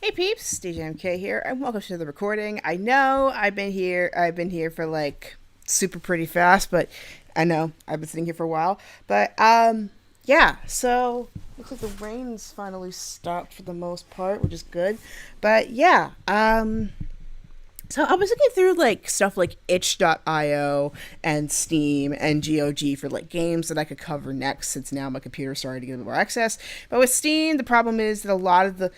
Hey peeps, DJMK here, and welcome to the recording. I know I've been here for like super pretty fast, but I know I've been sitting here for a while. But yeah, so looks like the rain's finally stopped for the most part, which is good. But yeah, so I was looking through like stuff like itch.io and Steam and GOG for like games that I could cover next since now my computer started to get a bit more access. But with Steam, the problem is that a lot of the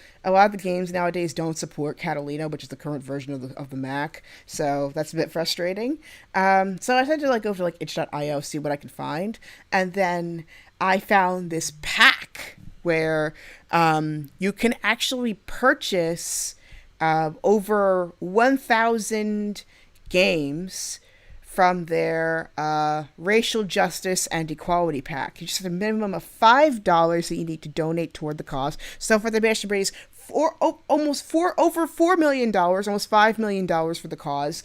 games nowadays don't support Catalina, which is the current version of the Mac. So that's a bit frustrating. So I decided to like go for like itch.io, see what I could find, and then I found this pack where you can actually purchase over 1,000 games from their racial justice and equality pack. You just have a minimum of $5 that you need to donate toward the cause. So for the mission raise over $4 million, almost $5 million for the cause.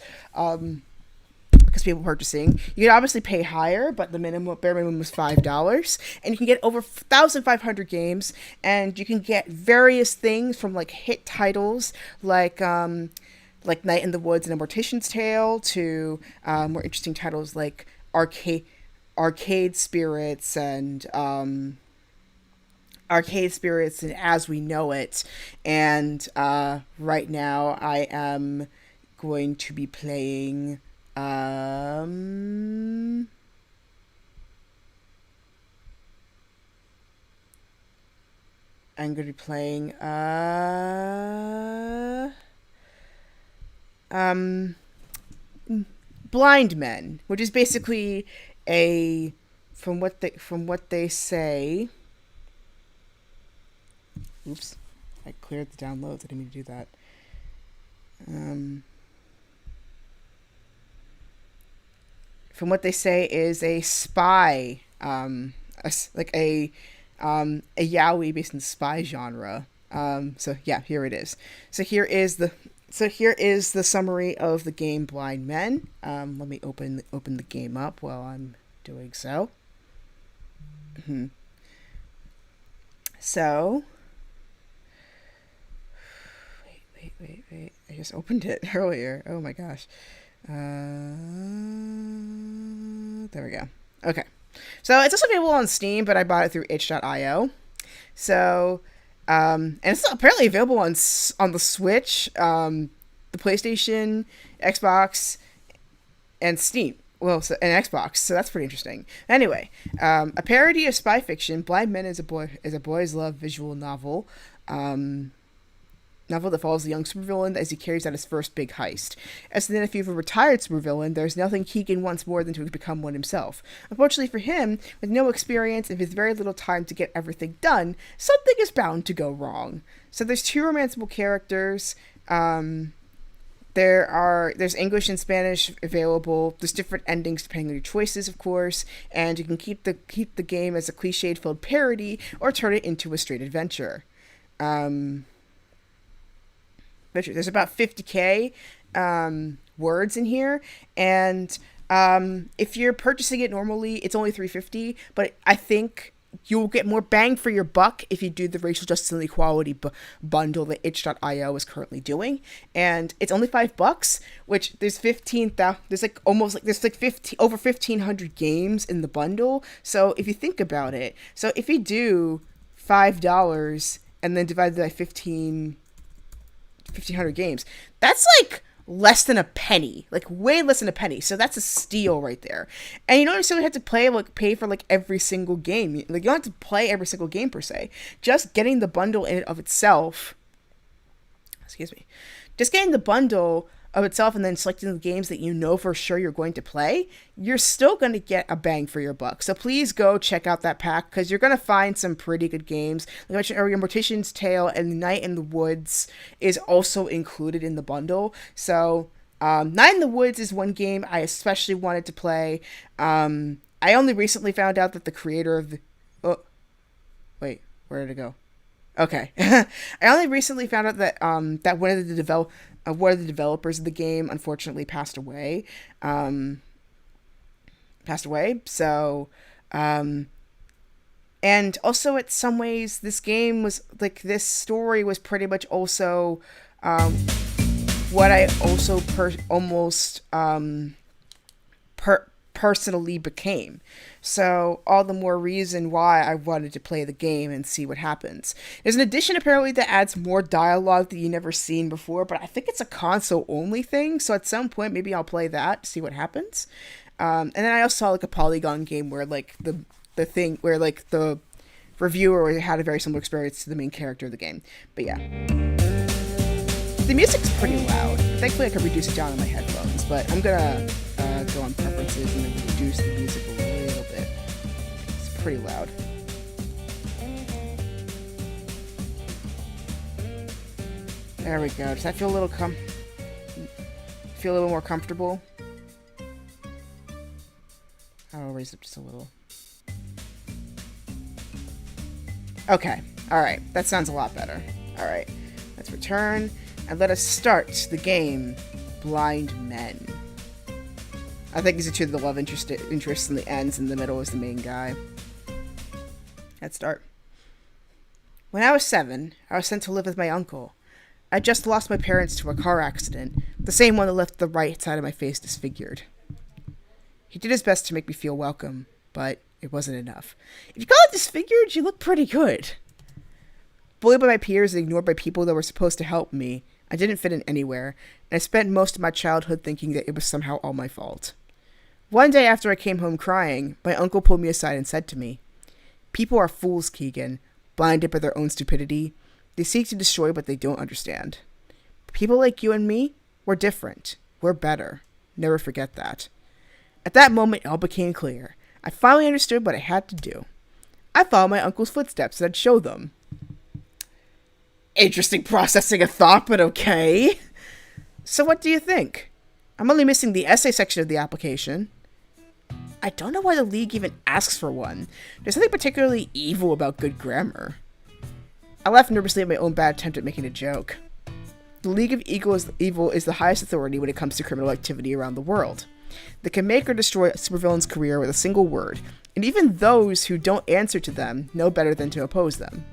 Because people purchasing, you can obviously pay higher, but the bare minimum was $5, and you can get over 1,500 games, and you can get various things from like hit titles like Night in the Woods and A Mortician's Tale to more interesting titles like Arcade Spirits and Arcade Spirits and As We Know It. And right now I am going to be playing. I'm going to be playing um Blind Men, which is basically a from what they say. Oops, I cleared the downloads. I didn't mean to do that. Um, from what they say is a spy, like a yaoi based in the spy genre. So yeah, here it is. So here is the summary of the game Blind Men. Let me open the game up while I'm doing so. So wait. I just opened it earlier. Oh my gosh. There we go. Okay. So it's also available on Steam, but I bought it through itch.io. So, and it's apparently available on the Switch, the PlayStation, Xbox, and Steam. Well, and Xbox. So that's pretty interesting. Anyway, a parody of spy fiction, Blind Men is a boy's love visual novel. Novel that follows the young supervillain as he carries out his first big heist. As the nephew of a retired supervillain, there's nothing Keegan wants more than to become one himself. Unfortunately for him, with no experience and with very little time to get everything done, something is bound to go wrong. So there's two romanceable characters. There's English and Spanish available. There's different endings depending on your choices, of course, and you can keep the game as a cliched-filled parody or turn it into a straight adventure. There's about 50k words in here, and if you're purchasing it normally, it's only 350. But I think you'll get more bang for your buck if you do the racial justice and equality bundle that itch.io is currently doing, and it's only $5, which there's 15,000. There's like 50 over 1,500 games in the bundle. So if you think about it, so if you do $5 and then divide by 1,500 games, that's like less than a penny, like way less than a penny. So that's a steal right there. And you don't necessarily have to pay for like every single game. Like, you don't have to play every single game per se. Just getting the bundle in and of itself, excuse me, just getting the bundle of itself and then selecting the games that you know for sure you're going to play, you're still going to get a bang for your buck. So please go check out that pack, because you're going to find some pretty good games. Like I mentioned earlier, Mortician's Tale and Night in the Woods is also included in the bundle. So Night in the Woods is one game I especially wanted to play. I only recently found out that the creator of the... Oh, wait, where did it go? Okay. I only recently found out that that one of the developers of the game unfortunately passed away. So And also, in some ways, this game was like this story was pretty much also um, what I also almost personally became. So all the more reason why I wanted to play the game and see what happens. There's an addition apparently that adds more dialogue that you never seen before, but I think it's a console only thing. So at some point maybe I'll play that to see what happens. And then I also saw like a Polygon game where like the thing where like the reviewer had a very similar experience to the main character of the game. But yeah. The music's pretty loud. Thankfully I can reduce it down on my headphones, but I'm gonna go on preferences and then reduce the music a little bit. It's pretty loud. There we go. Does that feel a little feel a little more comfortable? I'll raise it just a little. Okay. Alright. That sounds a lot better. Alright. Let's return and let us start the game Blind Men. I think these are two of the love interests in the ends, and the middle is the main guy. Let's start. When I was 7, I was sent to live with my uncle. I just lost my parents to a car accident, the same one that left the right side of my face disfigured. He did his best to make me feel welcome, but it wasn't enough. If you call it disfigured, you look pretty good. Bullied by my peers and ignored by people that were supposed to help me, I didn't fit in anywhere, and I spent most of my childhood thinking that it was somehow all my fault. One day after I came home crying, my uncle pulled me aside and said to me, "People are fools, Keegan, blinded by their own stupidity. They seek to destroy what they don't understand. People like you and me, we're different. We're better. Never forget that." At that moment, it all became clear. I finally understood what I had to do. I followed my uncle's footsteps and I'd show them. Interesting processing of thought, but okay. So what do you think? I'm only missing the essay section of the application. I don't know why the League even asks for one. There's something particularly evil about good grammar. I laughed nervously at my own bad attempt at making a joke. The League of Evil is the highest authority when it comes to criminal activity around the world. They can make or destroy a supervillain's career with a single word, and even those who don't answer to them know better than to oppose them.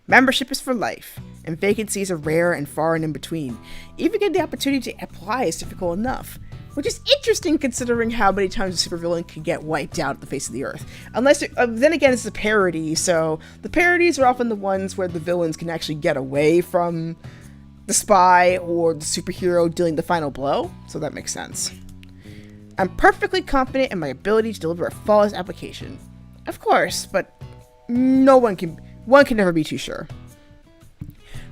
Membership is for life, and vacancies are rare and far and in between. Even getting the opportunity to apply is difficult enough, which is interesting considering how many times a supervillain can get wiped out at the face of the earth. Unless, then again, it's a parody, so the parodies are often the ones where the villains can actually get away from the spy or the superhero dealing the final blow, so that makes sense. I'm perfectly confident in my ability to deliver a flawless application. Of course, but one can never be too sure.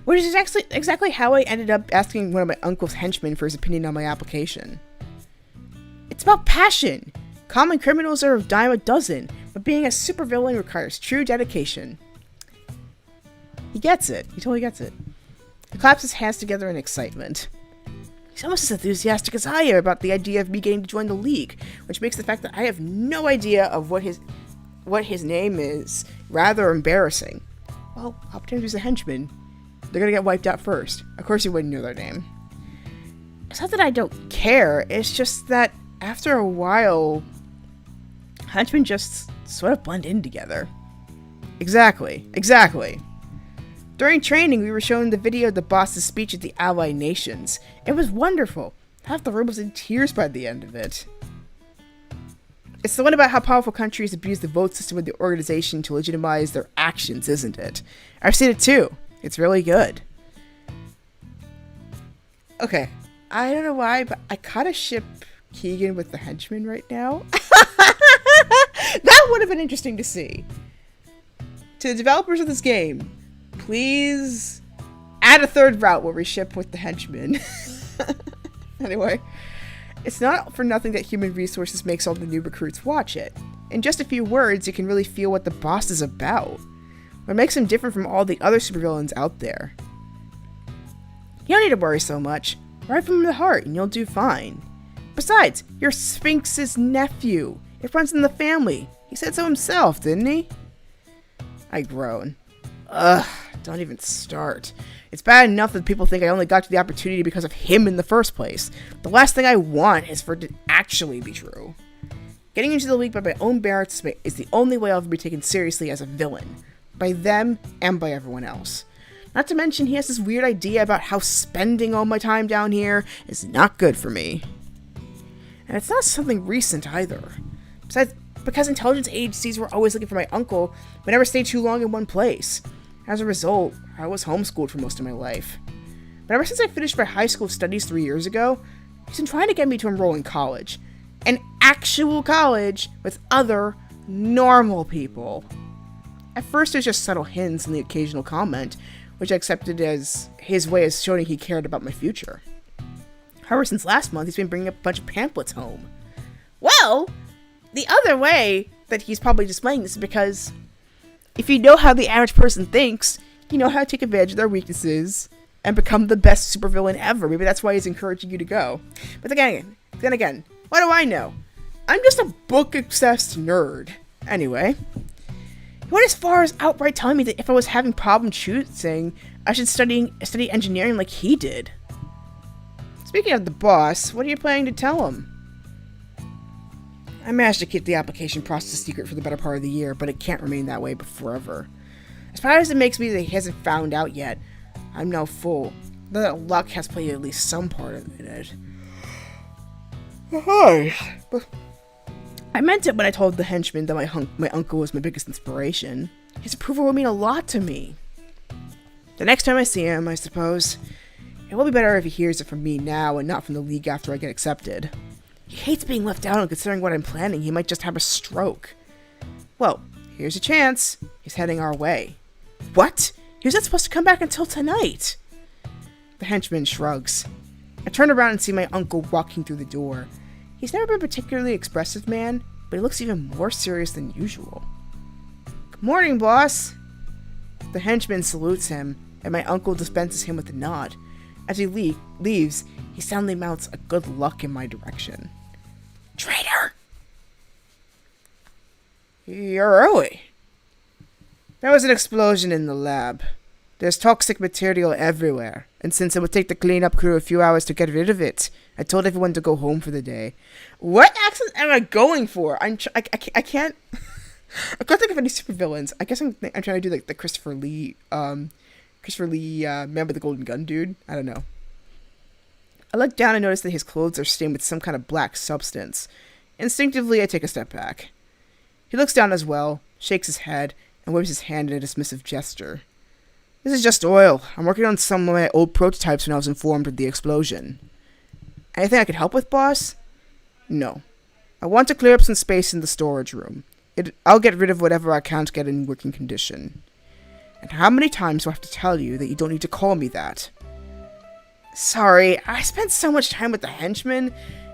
Which is exactly how I ended up asking one of my uncle's henchmen for his opinion on my application. It's about passion. Common criminals are a dime a dozen, but being a supervillain requires true dedication. He gets it. He totally gets it. He claps his hands together in excitement. He's almost as enthusiastic as I am about the idea of me getting to join the League, which makes the fact that I have no idea of what his name is rather embarrassing. Well, I'll pretend he's a henchman. They're gonna get wiped out first. Of course you wouldn't know their name. It's not that I don't care, it's just that after a while, henchmen just sort of blend in together. Exactly. During training, we were shown the video of the boss's speech at the Allied Nations. It was wonderful. Half the room was in tears by the end of it. It's the one about how powerful countries abuse the vote system of the organization to legitimize their actions, isn't it? I've seen it too. It's really good. Okay, I don't know why, but I kind of ship Keegan with the henchman right now. That would have been interesting to see. To the developers of this game, please add a third route where we ship with the henchman. Anyway, it's not for nothing that Human Resources makes all the new recruits watch it. In just a few words, you can really feel what the boss is about. What makes him different from all the other supervillains out there. You don't need to worry so much. Write from the heart and you'll do fine. Besides, you're Sphinx's nephew. It runs in the family. He said so himself, didn't he? I groan. Ugh, don't even start. It's bad enough that people think I only got to the opportunity because of him in the first place. The last thing I want is for it to actually be true. Getting into the league by my own merits is the only way I'll ever be taken seriously as a villain. By them and by everyone else. Not to mention, he has this weird idea about how spending all my time down here is not good for me. And it's not something recent either. Besides, because intelligence agencies were always looking for my uncle, we never stayed too long in one place. As a result, I was homeschooled for most of my life. But ever since I finished my high school studies 3 years ago, he's been trying to get me to enroll in college. An actual college with other normal people. At first, it was just subtle hints and the occasional comment, which I accepted as his way of showing he cared about my future. However, since last month, he's been bringing a bunch of pamphlets home. Well, the other way that he's probably displaying this is because if you know how the average person thinks, you know how to take advantage of their weaknesses and become the best supervillain ever. Maybe that's why he's encouraging you to go. But then again, what do I know? I'm just a book-obsessed nerd. Anyway, he went as far as outright telling me that if I was having problems choosing, I should study engineering like he did. Speaking of the boss, what are you planning to tell him? I managed to keep the application process secret for the better part of the year, but it can't remain that way forever. As proud as it makes me that he hasn't found out yet, I'm now full. That luck has played at least some part in it. I meant it when I told the henchman that my uncle was my biggest inspiration. His approval will mean a lot to me. The next time I see him, I suppose, it will be better if he hears it from me now and not from the league after I get accepted. He hates being left out, and considering what I'm planning, he might just have a stroke. Well, here's a chance. He's heading our way. What? He was not supposed to come back until tonight. The henchman shrugs. I turn around and see my uncle walking through the door. He's never been a particularly expressive man, but he looks even more serious than usual. Good morning, boss. The henchman salutes him, and my uncle dispenses him with a nod. As he leaves, he soundly mouths a good luck in my direction. Traitor! You're early. There was an explosion in the lab. There's toxic material everywhere, and since it would take the cleanup crew a few hours to get rid of it, I told everyone to go home for the day. What accent am I going for? I can't... I can't think of any supervillains. I guess I'm trying to do like the Christopher Lee, Man with the Golden Gun dude. I don't know. I look down and notice that his clothes are stained with some kind of black substance. Instinctively, I take a step back. He looks down as well, shakes his head, and waves his hand in a dismissive gesture. This is just oil. I'm working on some of my old prototypes when I was informed of the explosion. Anything I could help with, boss? No. I want to clear up some space in the storage room. I'll get rid of whatever I can't get in working condition. And how many times do I have to tell you that you don't need to call me that? Sorry, I spent so much time with the henchman.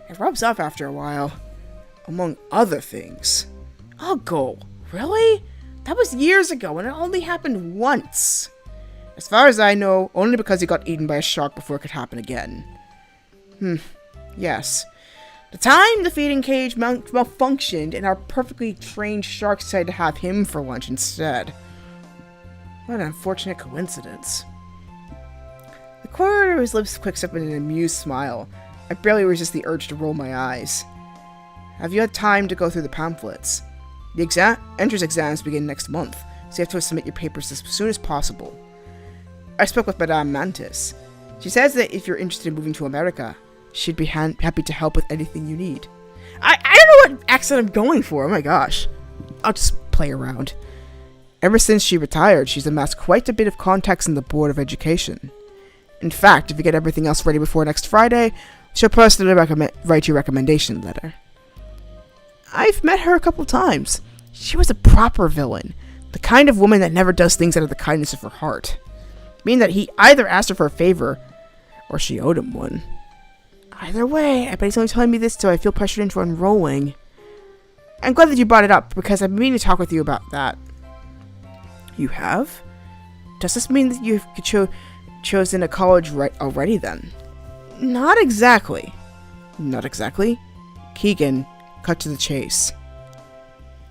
It rubs off after a while. Among other things. Uncle, really? That was years ago, and it only happened once. As far as I know, only because he got eaten by a shark before it could happen again. Yes. The time the feeding cage malfunctioned, and our perfectly trained sharks decided to have him for lunch instead. What an unfortunate coincidence. The corner of his lips quicks up in an amused smile. I barely resist the urge to roll my eyes. Have you had time to go through the pamphlets? The entrance exams begin next month, so you have to submit your papers as soon as possible. I spoke with Madame Mantis. She says that if you're interested in moving to America, she'd be happy to help with anything you need. I don't know what accent I'm going for, oh my gosh. I'll just play around. Ever since she retired, she's amassed quite a bit of contacts in the Board of Education. In fact, if you get everything else ready before next Friday, she'll personally write you a recommendation letter. I've met her a couple times. She was a proper villain. The kind of woman that never does things out of the kindness of her heart. Meaning that he either asked her for a favor, or she owed him one. Either way, I bet he's only telling me this so I feel pressured into enrolling. I'm glad that you brought it up, because I've been meaning to talk with you about that. You have? Does this mean that you've chosen a college already then? Not exactly. Not exactly? Keegan, cut to the chase.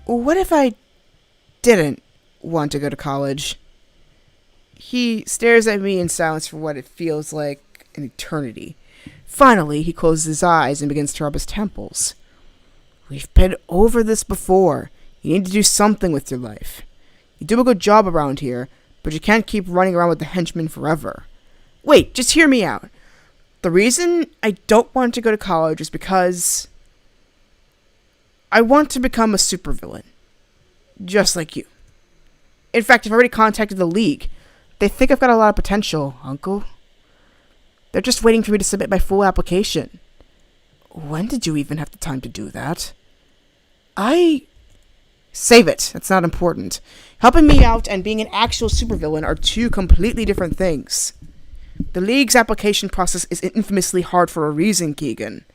What if I didn't want to go to college? He stares at me in silence for what it feels like an eternity. Finally, he closes his eyes and begins to rub his temples. We've been over this before. You need to do something with your life. You do a good job around here, but you can't keep running around with the henchmen forever. Wait, just hear me out. The reason I don't want to go to college is because I want to become a supervillain. Just like you. In fact, I've already contacted the League. They think I've got a lot of potential, Uncle. They're just waiting for me to submit my full application. When did you even have the time to do that? Save it. That's not important. Helping me out and being an actual supervillain are two completely different things. The League's application process is infamously hard for a reason, Keegan.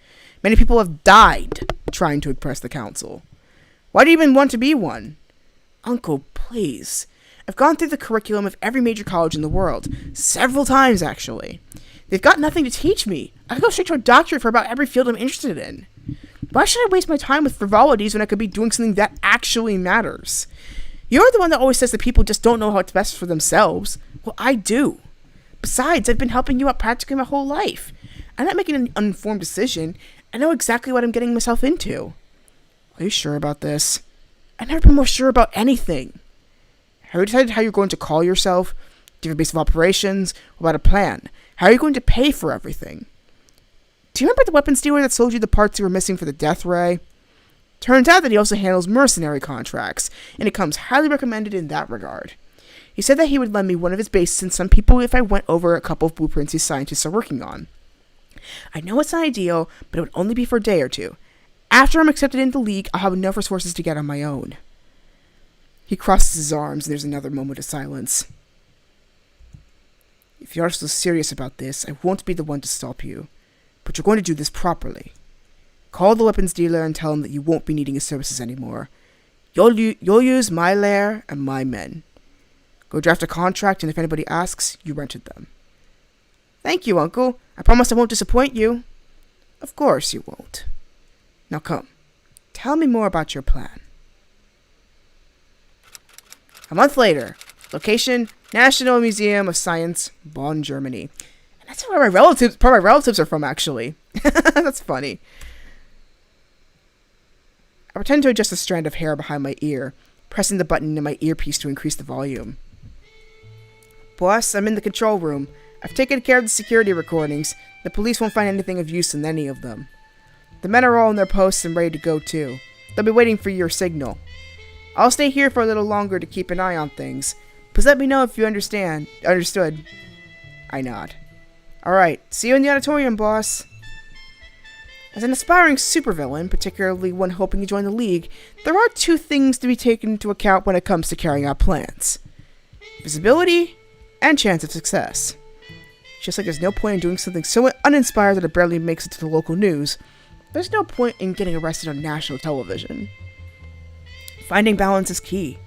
Many people have died trying to impress the Council. Why do you even want to be one? Uncle, please. I've gone through the curriculum of every major college in the world. Several times, actually. They've got nothing to teach me. I could go straight to a doctorate for about every field I'm interested in. Why should I waste my time with frivolities when I could be doing something that actually matters? You're the one that always says that people just don't know what's best for themselves. Well, I do. Besides, I've been helping you out practically my whole life. I'm not making an uninformed decision. I know exactly what I'm getting myself into. Are you sure about this? I've never been more sure about anything. Have you decided how you're going to call yourself? Do you have a base of operations? What about a plan? How are you going to pay for everything? Do you remember the weapons dealer that sold you the parts you were missing for the death ray? Turns out that he also handles mercenary contracts, and it comes highly recommended in that regard. He said that he would lend me one of his bases and some people if I went over a couple of blueprints his scientists are working on. I know it's not ideal, but it would only be for a day or two. After I'm accepted into the League, I'll have enough resources to get on my own. He crosses his arms, and there's another moment of silence. If you're so serious about this, I won't be the one to stop you. But you're going to do this properly. Call the weapons dealer and tell him that you won't be needing his services anymore. You'll use my lair and my men. Go draft a contract, and if anybody asks, you rented them. Thank you, Uncle. I promise I won't disappoint you. Of course you won't. Now come. Tell me more about your plan. A month later. Location, National Museum of Science, Bonn, Germany. And that's where part of my relatives are from, actually. That's funny. I pretend to adjust a strand of hair behind my ear, pressing the button in my earpiece to increase the volume. Boss, I'm in the control room. I've taken care of the security recordings. The police won't find anything of use in any of them. The men are all in their posts and ready to go too. They'll be waiting for your signal. I'll stay here for a little longer to keep an eye on things. Please let me know if you understood. I nod. Alright, see you in the auditorium, boss. As an aspiring supervillain, particularly one hoping to join the League, there are two things to be taken into account when it comes to carrying out plans. Visibility and chance of success. Just like there's no point in doing something so uninspired that it barely makes it to the local news, there's no point in getting arrested on national television. Finding balance is key,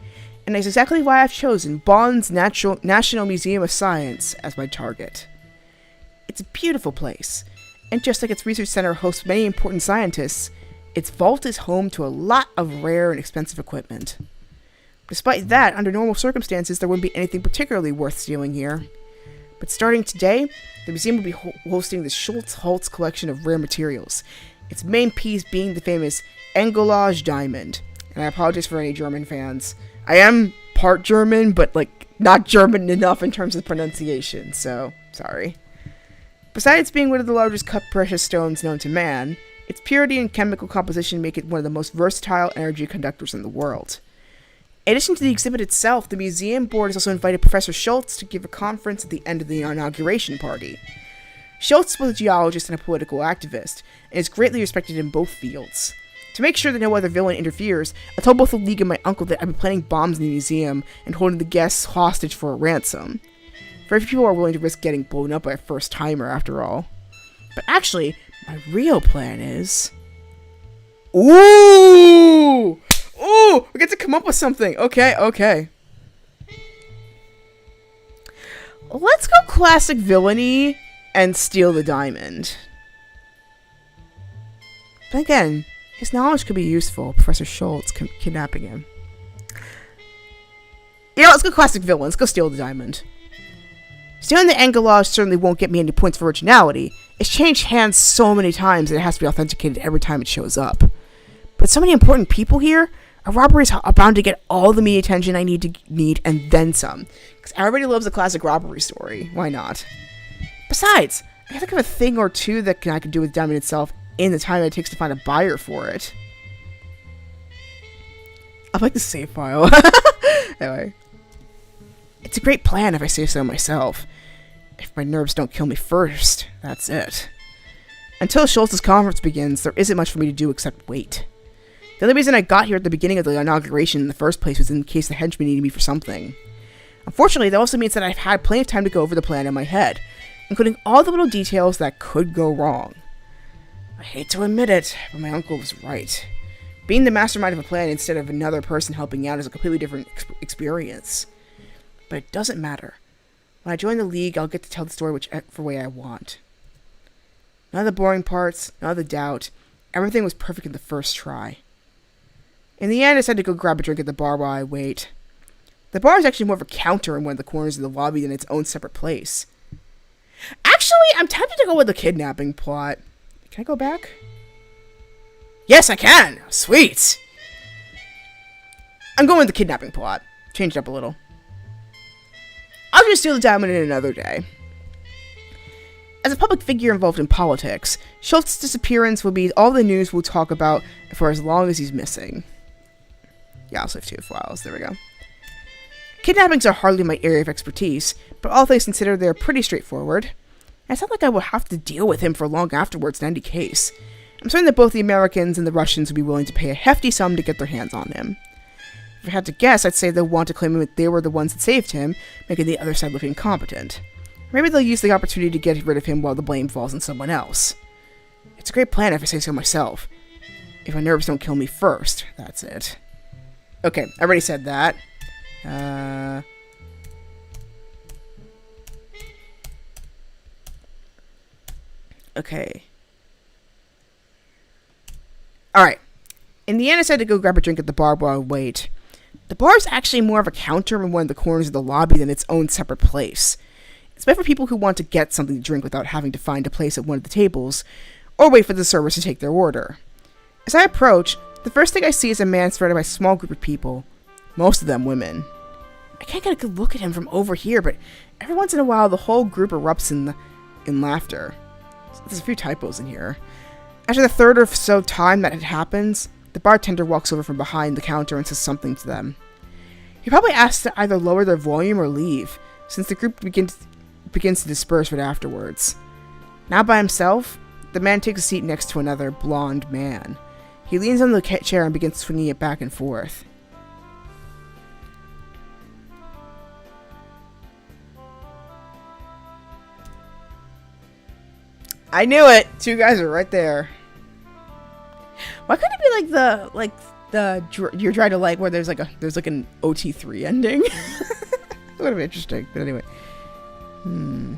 and that's exactly why I've chosen Bonn's National Museum of Science as my target. It's a beautiful place, and just like its research center hosts many important scientists, its vault is home to a lot of rare and expensive equipment. Despite that, under normal circumstances, there wouldn't be anything particularly worth stealing here. But starting today, the museum will be hosting the Schultz-Holtz collection of rare materials, its main piece being the famous Engelage diamond. And I apologize for any German fans. I am part German, but not German enough in terms of pronunciation, so sorry. Besides being one of the largest cut precious stones known to man, its purity and chemical composition make it one of the most versatile energy conductors in the world. In addition to the exhibit itself, the museum board has also invited Professor Schultz to give a conference at the end of the inauguration party. Schultz was a geologist and a political activist, and is greatly respected in both fields. To make sure that no other villain interferes, I told both the League and my uncle that I've been planting bombs in the museum and holding the guests hostage for a ransom. Very few people are willing to risk getting blown up by a first-timer, after all. But actually, my real plan is... Ooh! Ooh! We get to come up with something! Okay. Let's go classic villainy and steal the diamond. But again, his knowledge could be useful. Professor Schultz kidnapping him. Let's go classic villain. Let's go steal the diamond. Stealing the Engelage certainly won't get me any points for originality. It's changed hands so many times that it has to be authenticated every time it shows up. But so many important people here. A robbery is bound to get all the media attention I need and then some. Because everybody loves a classic robbery story. Why not? Besides, I can think of a thing or two that I could do with diamond itself in the time it takes to find a buyer for it. I like the save file. Anyway. It's a great plan if I say so myself. If my nerves don't kill me first, that's it. Until Schultz's conference begins, there isn't much for me to do except wait. The only reason I got here at the beginning of the inauguration in the first place was in case the henchmen needed me for something. Unfortunately, that also means that I've had plenty of time to go over the plan in my head, including all the little details that could go wrong. I hate to admit it, but my uncle was right. Being the mastermind of a plan instead of another person helping out is a completely different experience. But it doesn't matter. When I join the league, I'll get to tell the story whichever way I want. None of the boring parts, none of the doubt. Everything was perfect in the first try. In the end, I decided to go grab a drink at the bar while I wait. The bar is actually more of a counter in one of the corners of the lobby than its own separate place. Actually, I'm tempted to go with the kidnapping plot. Can I go back? Yes, I can! Sweet! I'm going with the kidnapping plot. Changed up a little. I'll just steal the diamond in another day. As a public figure involved in politics, Schultz's disappearance will be all the news we'll talk about for as long as he's missing. Yeah, I'll save 2 files. There we go. Kidnappings are hardly my area of expertise, but all things considered, they're pretty straightforward. It's not like I will have to deal with him for long afterwards in any case. I'm certain that both the Americans and the Russians would be willing to pay a hefty sum to get their hands on him. If I had to guess, I'd say they'll want to claim that they were the ones that saved him, making the other side look incompetent. Maybe they'll use the opportunity to get rid of him while the blame falls on someone else. It's a great plan if I say so myself. If my nerves don't kill me first, that's it. Okay, I already said that. Okay. Alright. In the end, I decided to go grab a drink at the bar while I wait. The bar is actually more of a counter in one of the corners of the lobby than its own separate place. It's meant for people who want to get something to drink without having to find a place at one of the tables, or wait for the servers to take their order. As I approach, the first thing I see is a man surrounded by a small group of people, most of them women. I can't get a good look at him from over here, but every once in a while the whole group erupts in laughter. There's a few typos in here. After the third or so time that it happens, the bartender walks over from behind the counter and says something to them. He probably asks to either lower their volume or leave, since the group begins to disperse right afterwards. Now by himself, the man takes a seat next to another blonde man. He leans on the chair and begins swinging it back and forth. I knew it! 2 guys are right there. Why couldn't it be like the you're trying to like where there's like an OT3 ending? That would have been interesting, but anyway. No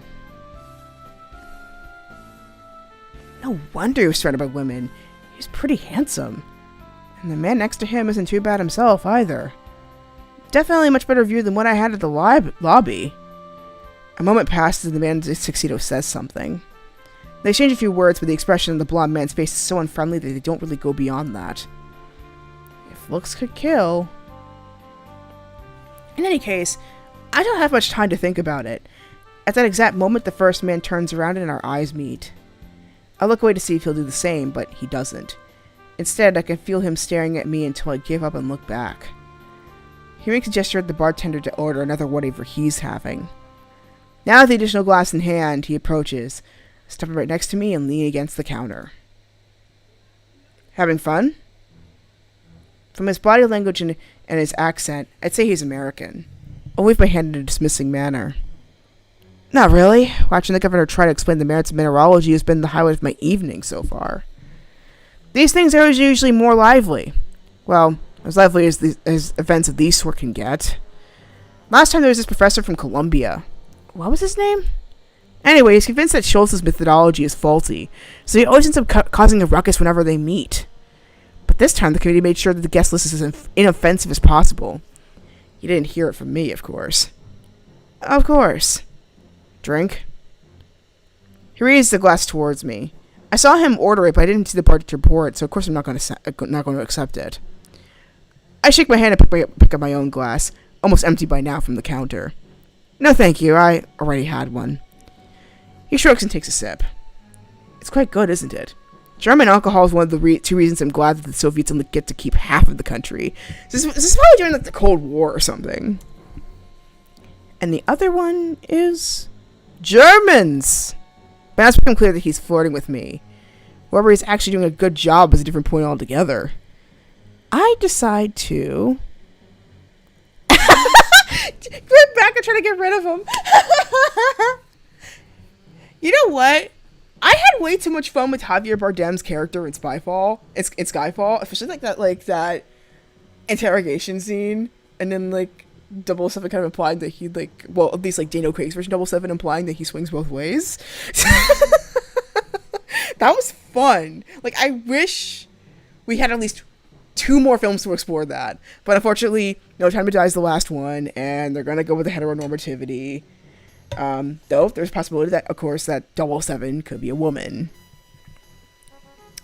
wonder he was surrounded by women. He's pretty handsome. And the man next to him isn't too bad himself either. Definitely a much better view than what I had at the lobby. A moment passes and the man in the tuxedo says something. They exchange a few words, but the expression on the blonde man's face is so unfriendly that they don't really go beyond that. If looks could kill... In any case, I don't have much time to think about it. At that exact moment, the first man turns around and our eyes meet. I look away to see if he'll do the same, but he doesn't. Instead, I can feel him staring at me until I give up and look back. He makes a gesture at the bartender to order another whatever he's having. Now with the additional glass in hand, he approaches, stepping right next to me and leaning against the counter. Having fun? From his body language and his accent, I'd say he's American. I'll wave my hand in a dismissing manner. Not really. Watching the governor try to explain the merits of mineralogy has been the highlight of my evening so far. These things are usually more lively. Well, as lively as events of these sort can get. Last time there was this professor from Columbia. What was his name? Anyway, he's convinced that Schultz's methodology is faulty, so he always ends up causing a ruckus whenever they meet. But this time, the committee made sure that the guest list is as inoffensive as possible. You didn't hear it from me, of course. Of course. Drink? He raises the glass towards me. I saw him order it, but I didn't see the bartender report, so of course I'm not going to accept it. I shake my hand and pick up my own glass, almost empty by now from the counter. No, thank you. I already had one. He shrugs and takes a sip. It's quite good, isn't it? German alcohol is one of the two reasons I'm glad that the Soviets only get to keep half of the country. This is probably during like the Cold War or something. And the other one is Germans. But now it's become clear that he's flirting with me. Whoever is actually doing a good job is a different point altogether. I decide to get back and try to get rid of him. You know what? I had way too much fun with Javier Bardem's character in Skyfall. It's Skyfall, especially like that interrogation scene, and then like 007 kind of implying that he like, well, at least like Daniel Craig's version 007 implying that he swings both ways. That was fun. Like, I wish we had at least 2 more films to explore that, but unfortunately, No Time to Die is the last one, and they're gonna go with the heteronormativity. Though there's a possibility that, of course, that 007 could be a woman.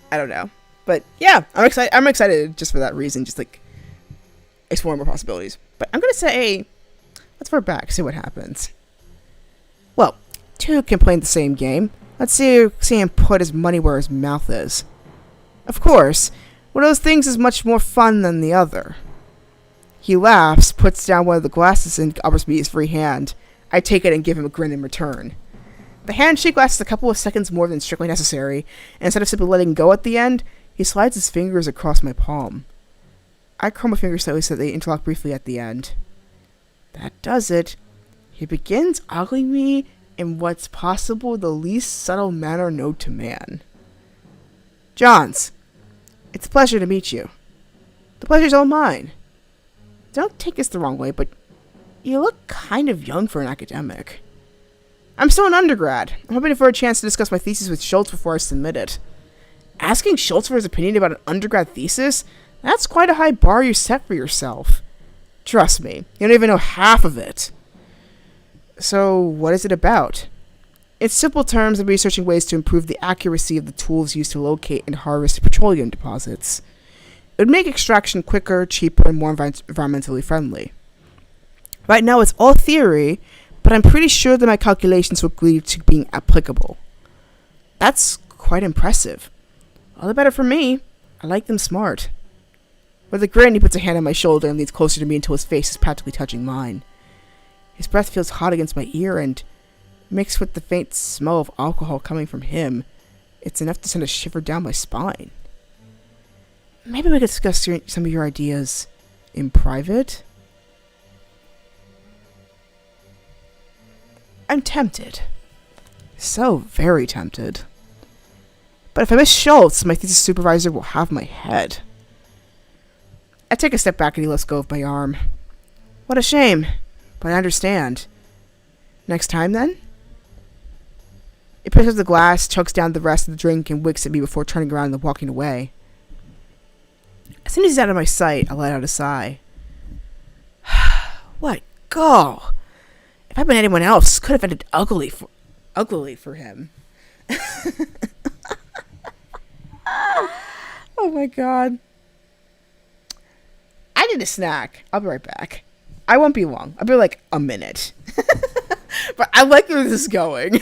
I don't know, but yeah, I'm excited. I'm excited just for that reason, just like exploring more possibilities. But I'm gonna say, let's vote back, see what happens. Well, 2 can play the same game. Let's see him put his money where his mouth is. Of course, one of those things is much more fun than the other. He laughs, puts down one of the glasses, and offers me his free hand. I take it and give him a grin in return. The handshake lasts a couple of seconds more than strictly necessary, and instead of simply letting go at the end, he slides his fingers across my palm. I curl my fingers slightly so they interlock briefly at the end. That does it. He begins ogling me in what's possible the least subtle manner known to man. Johns, it's a pleasure to meet you. The pleasure's all mine. Don't take this the wrong way, but you look kind of young for an academic. I'm still an undergrad. I'm hoping for a chance to discuss my thesis with Schultz before I submit it. Asking Schultz for his opinion about an undergrad thesis? That's quite a high bar you set for yourself. Trust me, you don't even know half of it. So, what is it about? In simple terms, I'm researching ways to improve the accuracy of the tools used to locate and harvest petroleum deposits. It would make extraction quicker, cheaper, and more environmentally friendly. Right now, it's all theory, but I'm pretty sure that my calculations will lead to being applicable. That's quite impressive. All the better for me. I like them smart. With a grin, he puts a hand on my shoulder and leans closer to me until his face is practically touching mine. His breath feels hot against my ear, and mixed with the faint smell of alcohol coming from him, it's enough to send a shiver down my spine. Maybe we could discuss some of your ideas in private? I'm tempted. So very tempted. But if I miss Schultz, my thesis supervisor will have my head. I take a step back and he lets go of my arm. What a shame, but I understand. Next time, then? He picks up the glass, chokes down the rest of the drink, and winks at me before turning around and walking away. As soon as he's out of my sight, I let out a sigh. What gall! If I'd been anyone else, could have ended ugly for him. Oh my god. I need a snack. I'll be right back. I won't be long. I'll be like a minute. But I like where this is going.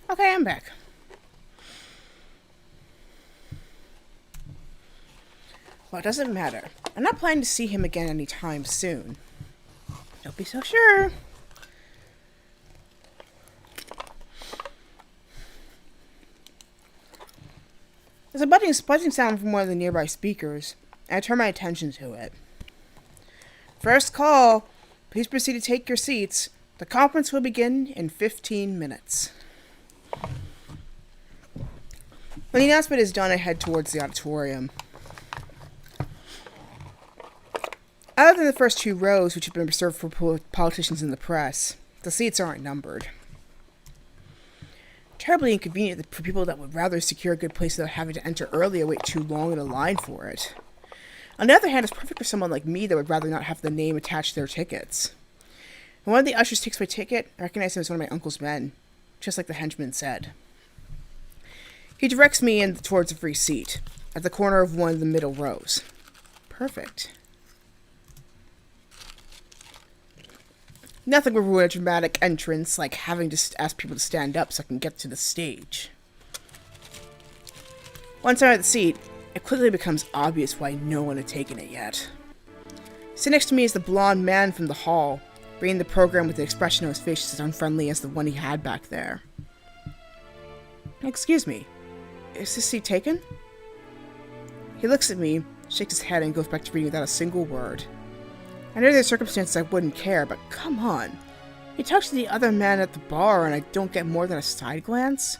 Okay, I'm back. Well, it doesn't matter. I'm not planning to see him again anytime soon. Don't be so sure. There's a buzzing sound from one of the nearby speakers, and I turn my attention to it. First call. Please proceed to take your seats. The conference will begin in 15 minutes. When the announcement is done, I head towards the auditorium. Other than the first 2 rows, which have been reserved for politicians and the press, the seats aren't numbered. Terribly inconvenient for people that would rather secure a good place without having to enter early or wait too long in a line for it. On the other hand, it's perfect for someone like me that would rather not have the name attached to their tickets. When one of the ushers takes my ticket, I recognize him as one of my uncle's men, just like the henchman said. He directs me in towards a free seat, at the corner of one of the middle rows. Perfect. Nothing would ruin a dramatic entrance like having to ask people to stand up so I can get to the stage. Once I'm at the seat, it quickly becomes obvious why no one had taken it yet. Sitting next to me is the blonde man from the hall, reading the program with an expression on his face as unfriendly as the one he had back there. Excuse me, is this seat taken? He looks at me, shakes his head, and goes back to reading without a single word. Under the circumstances, I wouldn't care, but come on. He talks to the other man at the bar, and I don't get more than a side glance?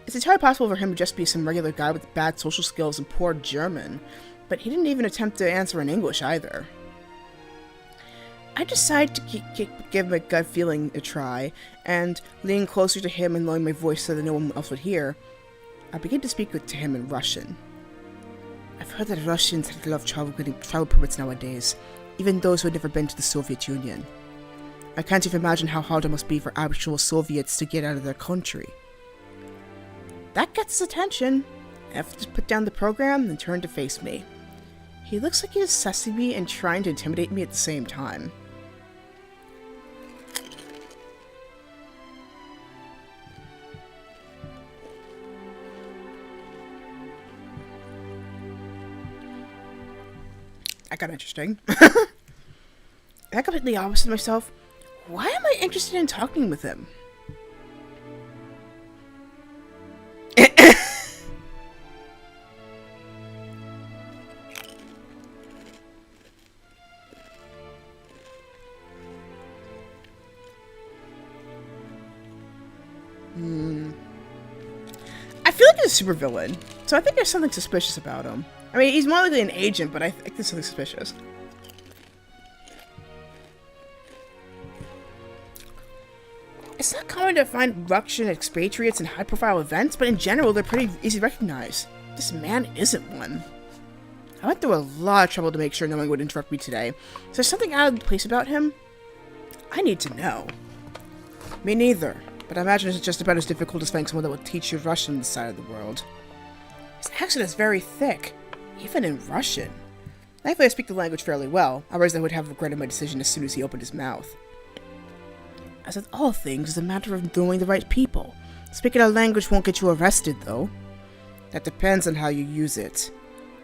It's entirely possible for him to just be some regular guy with bad social skills and poor German, but he didn't even attempt to answer in English either. I decide to give my gut feeling a try, and leaning closer to him and lowering my voice so that no one else would hear, I begin to speak to him in Russian. I've heard that Russians have a lot of getting travel permits nowadays, even those who had never been to the Soviet Union. I can't even imagine how hard it must be for actual Soviets to get out of their country. That gets his attention. I have to put down the program and turn to face me. He looks like he's assessing me and trying to intimidate me at the same time. That got interesting. I completely opposite myself. Why am I interested in talking with him? I feel like he's a supervillain, so I think there's something suspicious about him. I mean, he's more likely an agent, but I think there's something suspicious. It's not common to find Russian expatriates in high-profile events, but in general, they're pretty easy to recognize. This man isn't one. I went through a lot of trouble to make sure no one would interrupt me today. Is there something out of place about him? I need to know. Me neither, but I imagine it's just about as difficult as finding someone that will teach you Russian on this side of the world. His accent is very thick, even in Russian. Thankfully, I speak the language fairly well, otherwise I would have regretted my decision as soon as he opened his mouth. As with all things, it's a matter of knowing the right people. Speaking a language won't get you arrested, though. That depends on how you use it.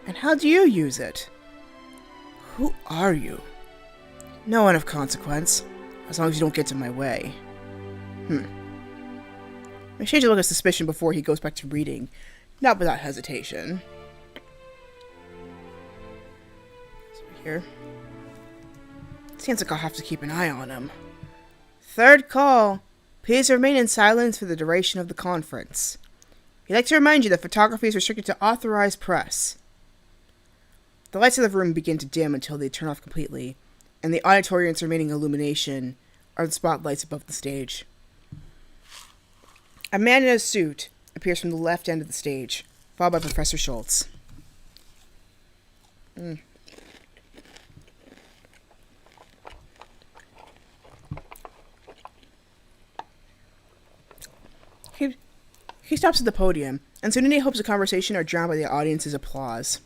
And how do you use it? Who are you? No one of consequence, as long as you don't get in my way. I change a look of suspicion before he goes back to reading, not without hesitation. Over here. Seems like I'll have to keep an eye on him. Third call. Please remain in silence for the duration of the conference. We'd like to remind you that photography is restricted to authorized press. The lights of the room begin to dim until they turn off completely, and the auditorium's remaining illumination are the spotlights above the stage. A man in a suit appears from the left end of the stage, followed by Professor Schultz. He stops at the podium, and soon any hopes of conversation are drowned by the audience's applause.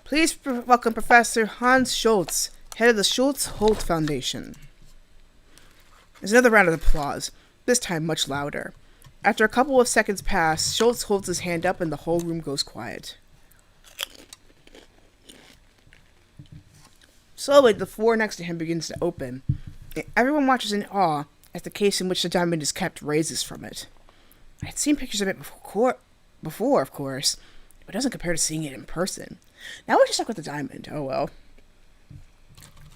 Please welcome Professor Hans Schultz, head of the Schultz-Holt Foundation. There's another round of applause, this time much louder. After a couple of seconds pass, Schultz holds his hand up and the whole room goes quiet. Slowly, the floor next to him begins to open. Everyone watches in awe as the case in which the diamond is kept raises from it. I had seen pictures of it before, of course, but it doesn't compare to seeing it in person. Now we're just stuck with the diamond. Oh well.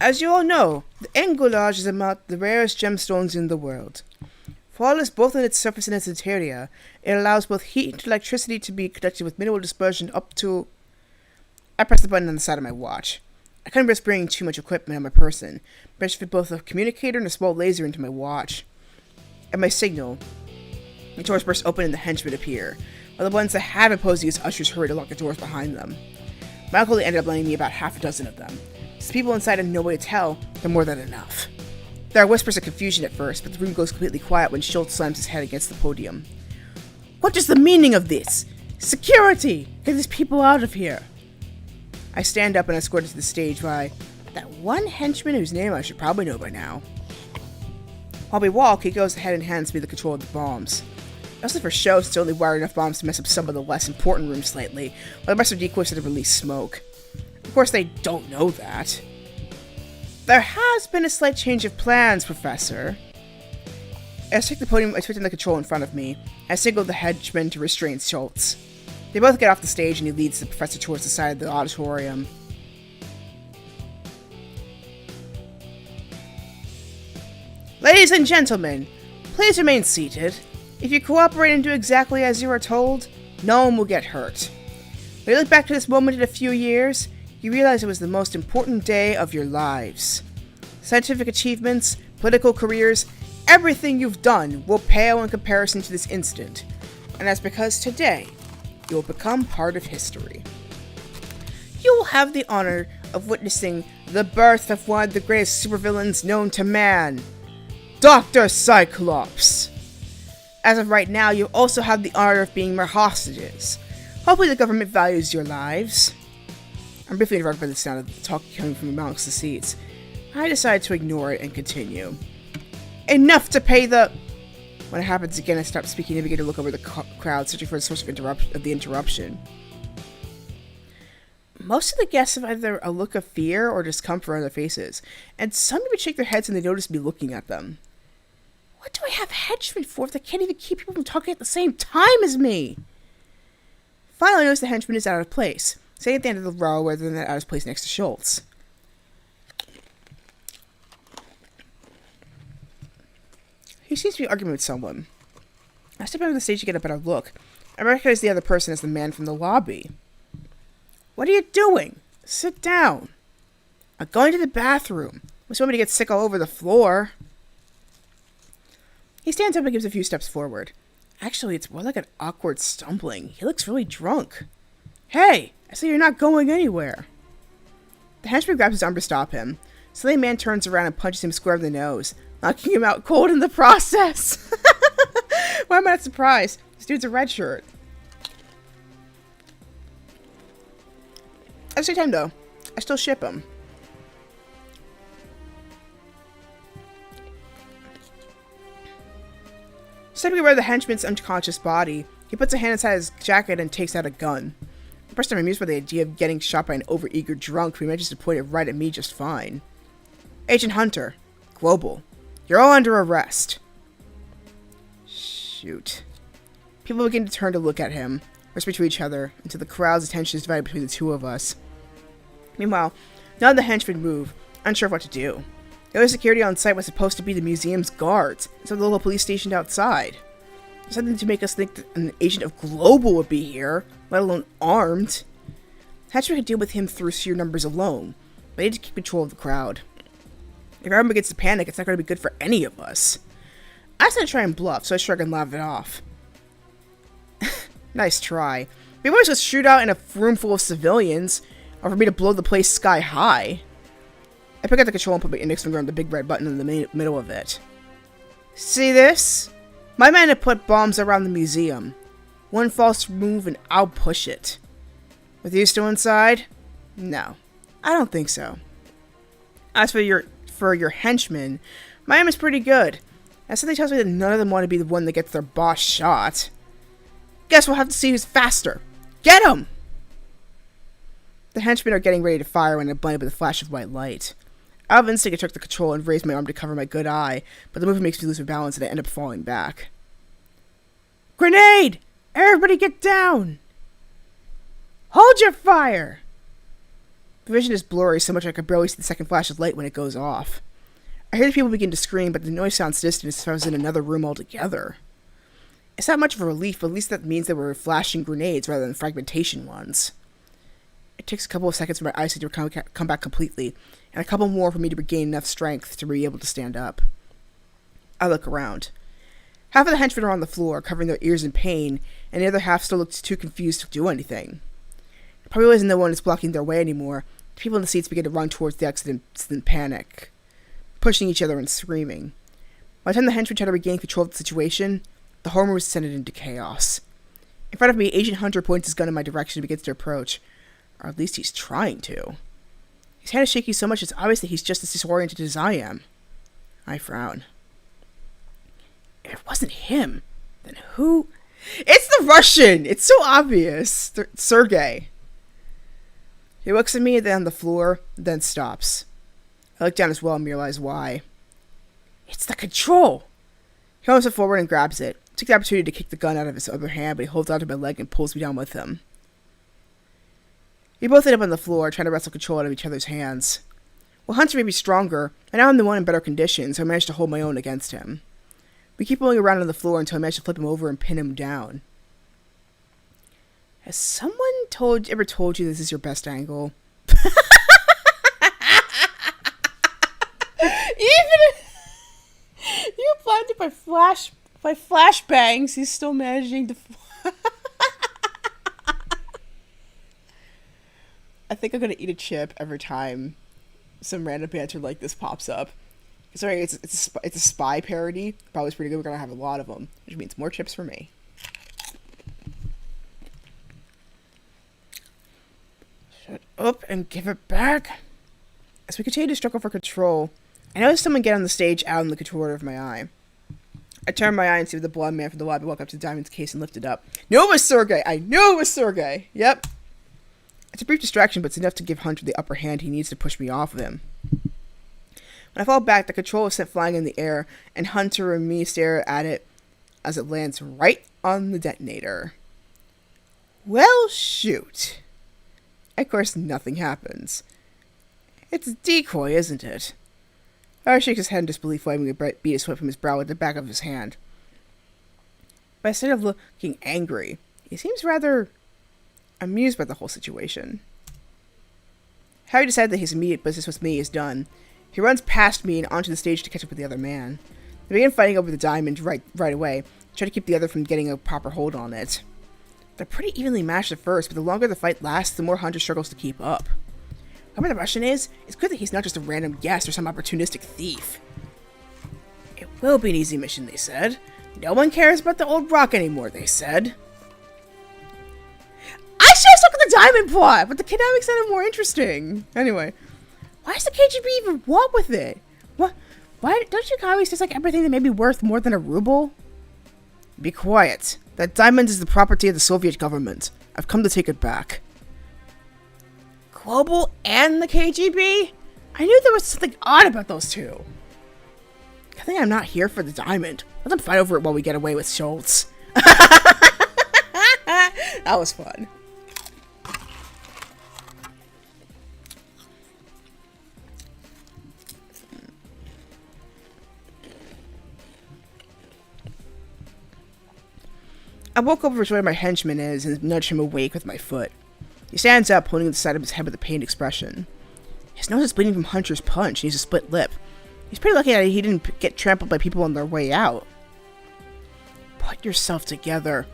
As you all know, the engolage is among the rarest gemstones in the world. Flawless both in its surface and its interior, it allows both heat and electricity to be conducted with minimal dispersion up to... I pressed the button on the side of my watch. I couldn't risk bringing too much equipment on my person, but I should fit both a communicator and a small laser into my watch. At my signal, the doors burst open and the henchmen appear, while the ones that had been posing as ushers hurried to lock the doors behind them. My uncle ended up lending me about half a dozen of them. Since people inside had no way to tell, they're more than enough. There are whispers of confusion at first, but the room goes completely quiet when Schultz slams his head against the podium. What is the meaning of this? Security! Get these people out of here! I stand up and escort him to the stage by that one henchman whose name I should probably know by now. While we walk, he goes ahead and hands me the control of the bombs. Mostly for show, since only wired enough bombs to mess up some of the less important rooms slightly, while the rest are decoys to release smoke. Of course, they don't know that. There has been a slight change of plans, Professor. As I take the podium, I twist the control in front of me. I signal the henchman to restrain Schultz. They both get off the stage and he leads the professor towards the side of the auditorium. Ladies and gentlemen, please remain seated. If you cooperate and do exactly as you are told, no one will get hurt. When you look back to this moment in a few years, you realize it was the most important day of your lives. Scientific achievements, political careers, everything you've done will pale in comparison to this incident. And that's because today, you will become part of history. You will have the honor of witnessing the birth of one of the greatest supervillains known to man, Dr. Cyclops. As of right now, you also have the honor of being my hostages. Hopefully the government values your lives. I'm briefly interrupted by the sound of the talk coming from amongst the seats. I decide to ignore it and continue. Enough to pay the... When it happens again, I stop speaking and begin to look over the crowd, searching for the source of the interruption. Most of the guests have either a look of fear or discomfort on their faces, and some even shake their heads when they notice me looking at them. What do I have henchmen for if they can't even keep people from talking at the same time as me? Finally, I notice the henchman is out of place, sitting at the end of the row rather than out of his place next to Schultz. He seems to be arguing with someone. I step over the stage to get a better look. I recognize the other person as the man from the lobby. What are you doing? Sit down. I'm going to the bathroom. Must want me to get sick all over the floor. He stands up and gives a few steps forward. Actually, it's more like an awkward stumbling. He looks really drunk. Hey, I say you're not going anywhere. The henchman grabs his arm to stop him. So the man turns around and punches him square in the nose, knocking him out cold in the process. Why am I not surprised? This dude's a red shirt. At the same time, though, I still ship him. Stepping over the henchman's unconscious body, he puts a hand inside his jacket and takes out a gun. At first I'm amused by the idea of getting shot by an overeager drunk who manages to point it right at me just fine. Agent Hunter, Global, you're all under arrest. Shoot. People begin to turn to look at him, whisper to each other, until the crowd's attention is divided between the two of us. Meanwhile, none of the henchmen move, unsure of what to do. The other security on site was supposed to be the museum's guards, so the local police stationed outside. There's something to make us think that an agent of Global would be here, let alone armed. Hatcher could deal with him through sheer numbers alone, but I need to keep control of the crowd. If everyone begins to panic, it's not going to be good for any of us. I said to try and bluff, so I shrug and laugh it off. Nice try. We might just shoot out in a room full of civilians, or for me to blow the place sky high. I pick up the control and put my index finger on the big red button in the middle of it. See this? My men have put bombs around the museum. One false move and I'll push it. With you still inside? No, I don't think so. As for your henchmen, my aim is pretty good. And something tells me that none of them want to be the one that gets their boss shot. Guess we'll have to see who's faster. Get him! The henchmen are getting ready to fire when I'm blinded by the flash of white light. Out of instinct, I took the control and raised my arm to cover my good eye, but the movement makes me lose my balance and I end up falling back. Grenade! Everybody get down! Hold your fire! The vision is blurry so much I can barely see the second flash of light when it goes off. I hear the people begin to scream, but the noise sounds distant as if I was in another room altogether. It's not much of a relief, but at least that means that we're flashing grenades rather than fragmentation ones. It takes a couple of seconds for my eyesight to come back completely, and a couple more for me to regain enough strength to be able to stand up. I look around. Half of the henchmen are on the floor, covering their ears in pain, and the other half still looks too confused to do anything. Probably realizing no one is blocking their way anymore, the people in the seats begin to run towards the exit in panic, pushing each other and screaming. By the time the henchmen try to regain control of the situation, the whole room is descended into chaos. In front of me, Agent Hunter points his gun in my direction and begins to approach. Or at least he's trying to. His hand is shaking so much it's obvious that he's just as disoriented as I am. I frown. If it wasn't him, then who? It's the Russian! It's so obvious! Sergey. He looks at me then on the floor, then stops. I look down as well and realize why. It's the control! He comes forward and grabs it. I take the opportunity to kick the gun out of his other hand, but he holds onto my leg and pulls me down with him. We both end up on the floor, trying to wrestle control out of each other's hands. Well, Hunter may be stronger, and now I'm the one in better condition, so I managed to hold my own against him. We keep rolling around on the floor until I manage to flip him over and pin him down. Has someone ever told you this is your best angle? Even if you're blinded by flashbangs, he's still managing to... I think I'm gonna eat a chip every time some random banter like this pops up. Sorry, it's a spy parody. Probably pretty good. We're gonna have a lot of them, which means more chips for me. Shut up and give it back. As we continue to struggle for control, I notice someone get on the stage out in the controller of my eye. I turn my eye and see the blonde man from the lobby walk up to the diamond's case and lift it up. No, it was Sergey! I knew it was Sergey! Yep. It's a brief distraction, but it's enough to give Hunter the upper hand he needs to push me off of him. When I fall back, the control is sent flying in the air, and Hunter and me stare at it as it lands right on the detonator. Well, shoot. Of course, nothing happens. It's a decoy, isn't it? Harry shakes his head in disbelief, wiping a bead of sweat from his brow with the back of his hand. But instead of looking angry, he seems rather amused by the whole situation. Harry decided that his immediate business with me is done. He runs past me and onto the stage to catch up with the other man. They begin fighting over the diamond right away, trying to keep the other from getting a proper hold on it. They're pretty evenly matched at first, but the longer the fight lasts, the more Hunter struggles to keep up. Whoever the Russian is, it's good that he's not just a random guest or some opportunistic thief. It will be an easy mission, they said. No one cares about the old rock anymore, they said. I should have stuck with the diamond plot, but the kinetics sounded more interesting. Anyway, why does the KGB even want with it? What? Why don't you always just like everything that may be worth more than a ruble? Be quiet. That diamond is the property of the Soviet government. I've come to take it back. Global and the KGB? I knew there was something odd about those two. I think I'm not here for the diamond. Let them fight over it while we get away with Schultz. That was fun. I woke up over to where my henchman is and nudged him awake with my foot. He stands up, holding the side of his head with a pained expression. His nose is bleeding from Hunter's punch, and he has a split lip. He's pretty lucky that he didn't get trampled by people on their way out. Put yourself together.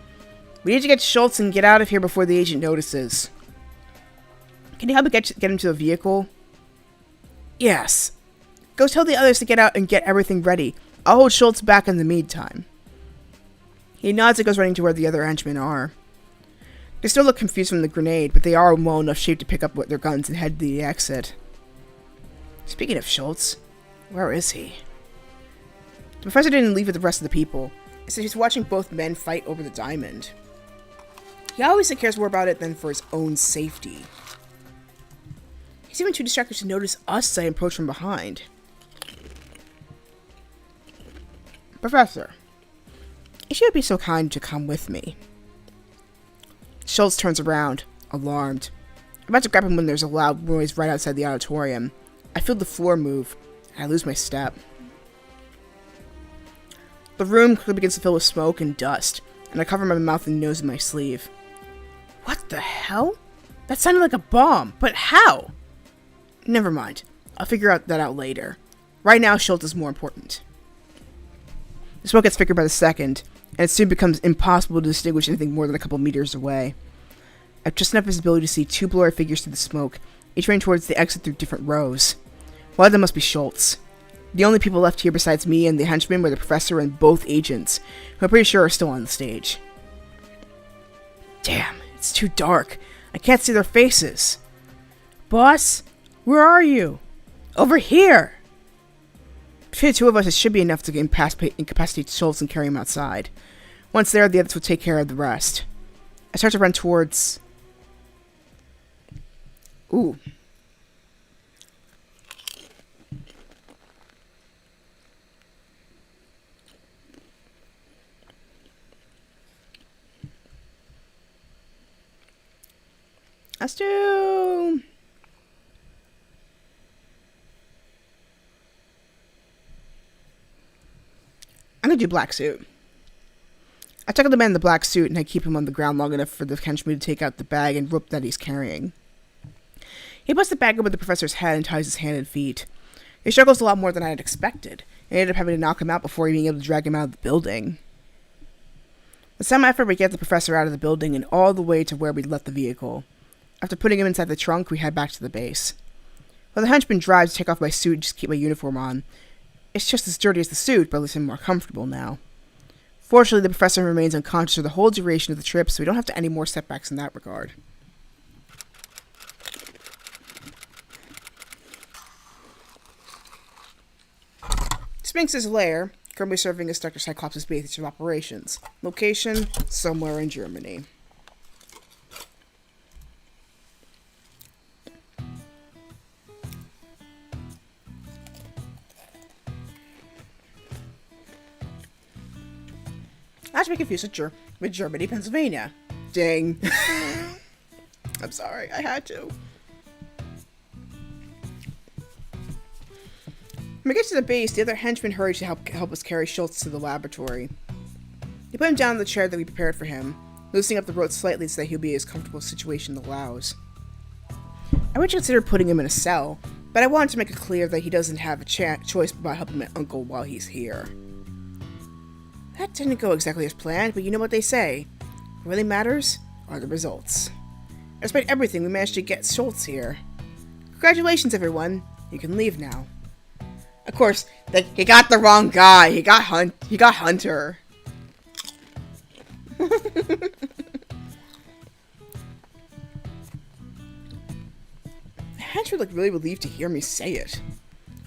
We need to get Schultz and get out of here before the agent notices. Can you help me get him to the vehicle? Yes. Go tell the others to get out and get everything ready. I'll hold Schultz back in the meantime. He nods and goes running to where the other henchmen are. They still look confused from the grenade, but they are in well enough shape to pick up their guns and head to the exit. Speaking of Schultz, where is he? The professor didn't leave with the rest of the people. Instead, he's watching both men fight over the diamond. He obviously cares more about it than for his own safety. He's even too distracted to notice us as I approach from behind. Professor, if you would be so kind to come with me. Schultz turns around, alarmed. I'm about to grab him when there's a loud noise right outside the auditorium. I feel the floor move, and I lose my step. The room quickly begins to fill with smoke and dust, and I cover my mouth and nose in my sleeve. What the hell? That sounded like a bomb, but how? Never mind. I'll figure that out later. Right now, Schultz is more important. The smoke gets thicker by the second, and it soon becomes impossible to distinguish anything more than a couple meters away. I have just enough visibility to see two blurry figures through the smoke, each running towards the exit through different rows. One of them must be Schultz. The only people left here besides me and the henchmen were the professor and both agents, who I'm pretty sure are still on the stage. Damn, it's too dark. I can't see their faces. Boss, where are you? Over here! Between the two of us, it should be enough to incapacitate Schultz and carry him outside. Once there, the others will take care of the rest. I start to run towards... Ooh. Let's do... I'm gonna do black suit. I tackle the man in the black suit and I keep him on the ground long enough for the henchman to take out the bag and rope that he's carrying. He puts the bag over the professor's head and ties his hand and feet. He struggles a lot more than I had expected, and I ended up having to knock him out before being able to drag him out of the building. With some effort, we get the professor out of the building and all the way to where we left the vehicle. After putting him inside the trunk, we head back to the base. While the henchman drives to take off my suit and just keep my uniform on, it's just as dirty as the suit, but at least I'm more comfortable now. Fortunately, the professor remains unconscious for the whole duration of the trip, so we don't have any more setbacks in that regard. Sphinx's lair, currently serving as Dr. Cyclops' base of operations. Location, somewhere in Germany. Not to be confused with Germany, Pennsylvania. Dang. I'm sorry, I had to. When we get to the base, the other henchman hurried to help us carry Schultz to the laboratory. He put him down in the chair that we prepared for him, loosening up the rope slightly so that he'll be as comfortable a situation allows. I would consider putting him in a cell, but I wanted to make it clear that he doesn't have a choice about helping my uncle while he's here. That didn't go exactly as planned, but you know what they say. What really matters are the results. Despite everything, we managed to get Schultz here. Congratulations, everyone. You can leave now. Of course, he got the wrong guy. He got Hunter. The henchmen looked really relieved to hear me say it.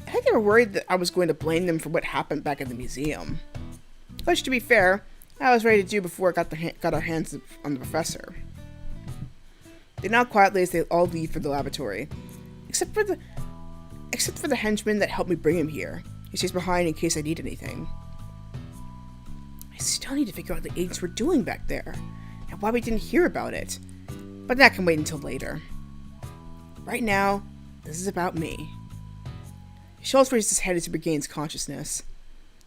I think they were worried that I was going to blame them for what happened back at the museum. Which, to be fair, I was ready to do before it got our hands on the professor. They nod quietly as they all leave for the laboratory, except for the henchman that helped me bring him here. He stays behind in case I need anything. I still need to figure out what the agents were doing back there, and why we didn't hear about it. But that can wait until later. Right now, this is about me. Schultz raises his head as he regains consciousness.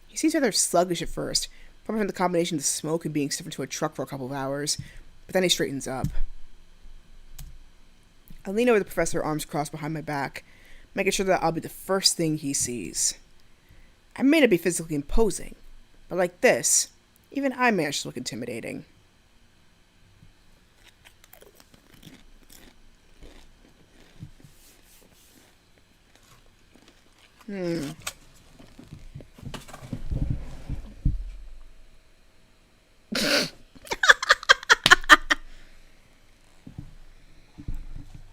He seems rather sluggish at first, probably from the combination of the smoke and being stuffed into a truck for a couple of hours, but then he straightens up. I lean over the professor, arms crossed behind my back, making sure that I'll be the first thing he sees. I may not be physically imposing, but like this, even I manage to look intimidating.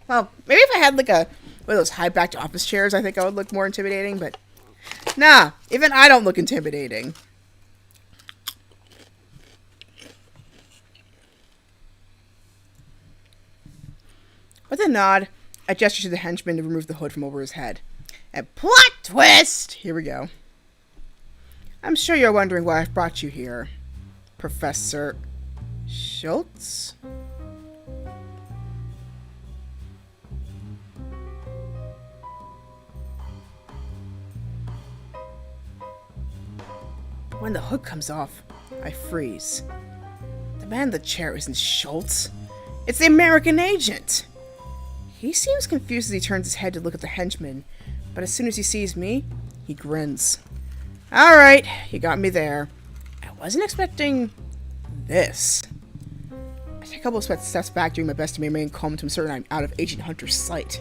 Well, maybe if I had like one of those high-backed office chairs, I think I would look more intimidating, but Nah, even I don't look intimidating. With a nod, I gesture to the henchman to remove the hood from over his head. And plot twist! Here we go. I'm sure you're wondering why I've brought you here, Professor Schultz? When the hood comes off, I freeze. The man in the chair isn't Schultz. It's the American agent! He seems confused as he turns his head to look at the henchman, but as soon as he sees me, he grins. Alright, you got me there. I wasn't expecting this. I take a couple of steps back, doing my best to remain calm until I'm certain I'm out of Agent Hunter's sight.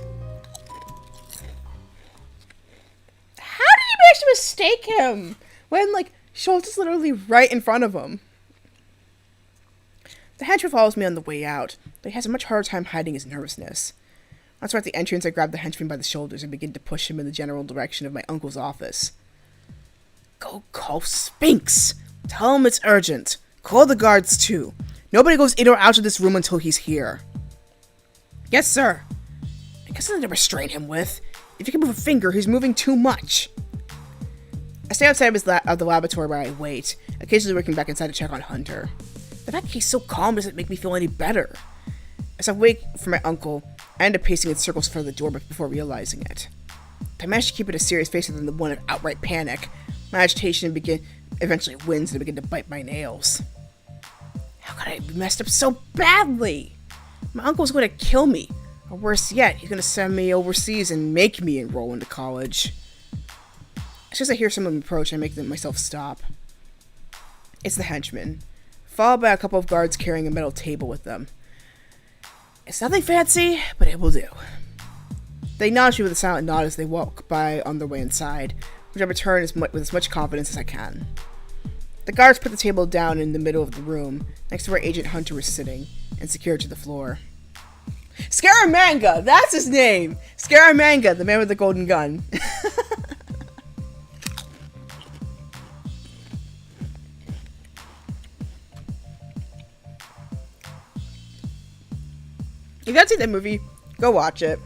How did he manage to mistake him? When, like, Schultz is literally right in front of him. The henchman follows me on the way out, but he has a much harder time hiding his nervousness. Once we're at the entrance, I grab the henchman by the shoulders and begin to push him in the general direction of my uncle's office. Go call Spinks! Tell him it's urgent. Call the guards too. Nobody goes in or out of this room until he's here. Yes, sir. I guess nothing to restrain him with. If you can move a finger, he's moving too much. I stay outside of the laboratory where I wait, occasionally working back inside to check on Hunter. The fact he's so calm doesn't make me feel any better. As I wait for my uncle, I end up pacing in circles for the door before realizing it. I manage to keep it a serious face other than the one of outright panic. My agitation eventually wins and I begin to bite my nails. How could I be messed up so badly? My uncle's going to kill me. Or worse yet, he's going to send me overseas and make me enroll into college. As soon as I hear someone approach, I make myself stop. It's the henchman, followed by a couple of guards carrying a metal table with them. It's nothing fancy, but it will do. They acknowledge me with a silent nod as they walk by on their way inside, which I return with as much confidence as I can. The guards put the table down in the middle of the room, next to where Agent Hunter was sitting, and secured to the floor. Scaramanga! That's his name! Scaramanga, the man with the golden gun. If you haven't seen that movie, go watch it.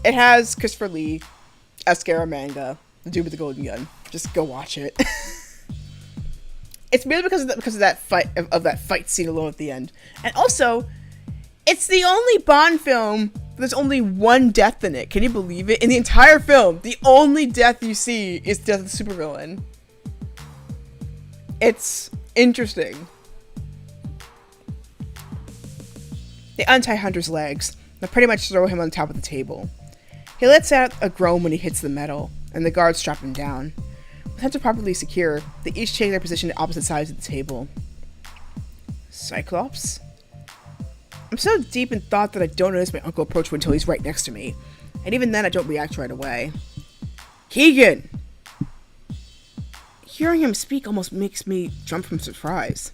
It has Christopher Lee as Scaramanga, the dude with the golden gun. Just go watch it. It's merely because of that fight scene alone at the end, and also, it's the only Bond film there's only one death in it. Can you believe it? In the entire film, the only death you see is death of the supervillain. It's interesting. They untie Hunter's legs and pretty much throw him on top of the table. He lets out a groan when he hits the metal, and the guards strap him down. With Hunter properly secure, they each take their position at opposite sides of the table. Cyclops? I'm so deep in thought that I don't notice my uncle approach until he's right next to me, and even then I don't react right away. Keegan! Hearing him speak almost makes me jump from surprise.